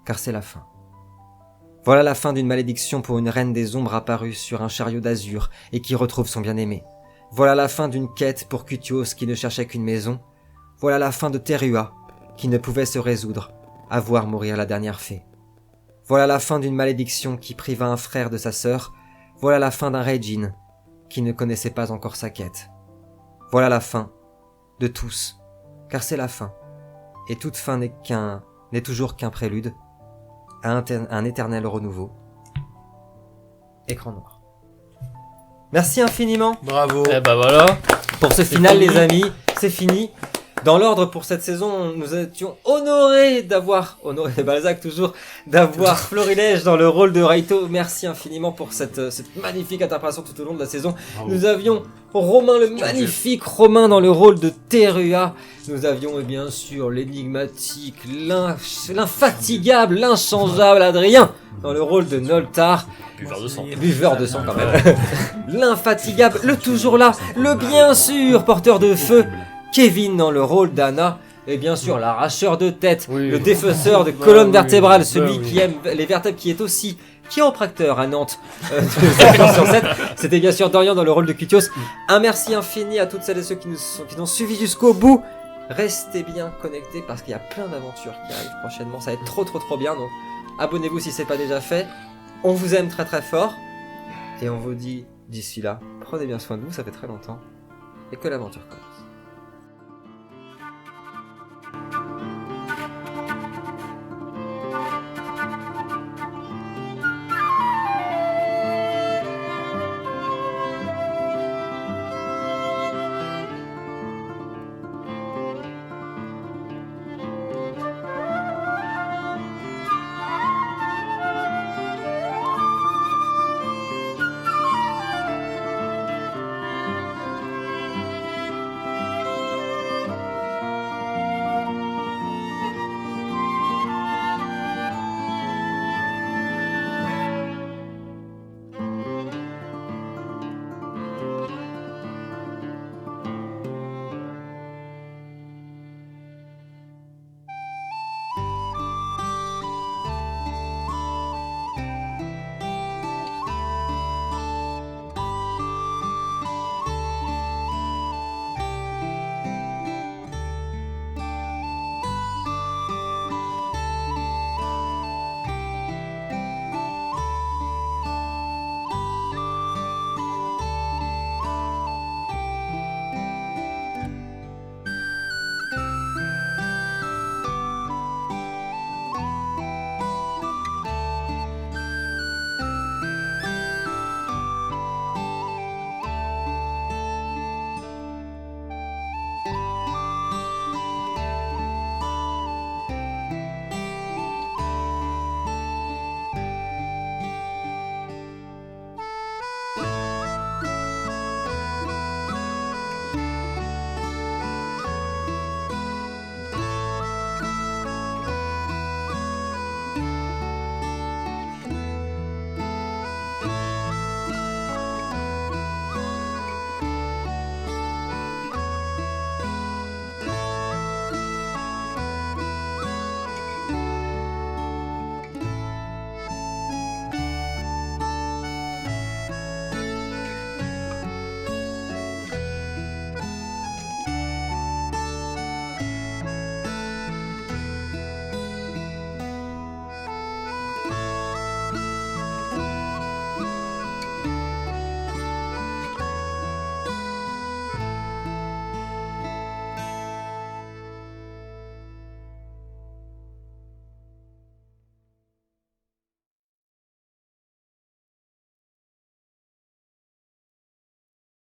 car c'est la fin. Voilà la fin d'une malédiction pour une reine des ombres apparue sur un chariot d'azur et qui retrouve son bien-aimé. Voilà la fin d'une quête pour Cutios qui ne cherchait qu'une maison. Voilà la fin de Terua, qui ne pouvait se résoudre à voir mourir la dernière fée. Voilà la fin d'une malédiction qui priva un frère de sa sœur. Voilà la fin d'un Reijin qui ne connaissait pas encore sa quête. Voilà la fin de tous, car c'est la fin. Et toute fin n'est toujours qu'un prélude à un éternel renouveau. Écran noir. Merci infiniment. Bravo. Eh ben voilà. Pour ce final, les amis, c'est fini. Dans l'ordre pour cette saison, nous étions honorés honoré Balzac toujours, d'avoir Florilège dans le rôle de Raito. Merci infiniment pour cette magnifique interprétation tout au long de la saison. Bravo. Nous avions Romain, le magnifique Romain dans le rôle de Terua. Nous avions bien sûr l'énigmatique, l'infatigable, l'inchangeable Adrien dans le rôle de Noltar. Buveur de sang. Buveur de sang quand même. L'infatigable, le toujours là, le bien sûr porteur de feu, Kevin dans le rôle d'Anna. Et bien sûr l'arracheur de tête, Oui. le défausseur de colonne vertébrale, oui, celui oui. qui aime les vertèbres, qui est aussi chiropracteur à Nantes de 7 sur 7. C'était bien sûr Dorian dans le rôle de Cutios. Un merci infini à toutes celles et ceux qui nous ont suivis jusqu'au bout. Restez bien connectés parce qu'il y a plein d'aventures qui arrivent prochainement. Ça va être trop bien. Donc abonnez-vous si c'est pas déjà fait. On vous aime très fort. Et on vous dit d'ici là, prenez bien soin de vous, ça fait très longtemps. Et que l'aventure commence.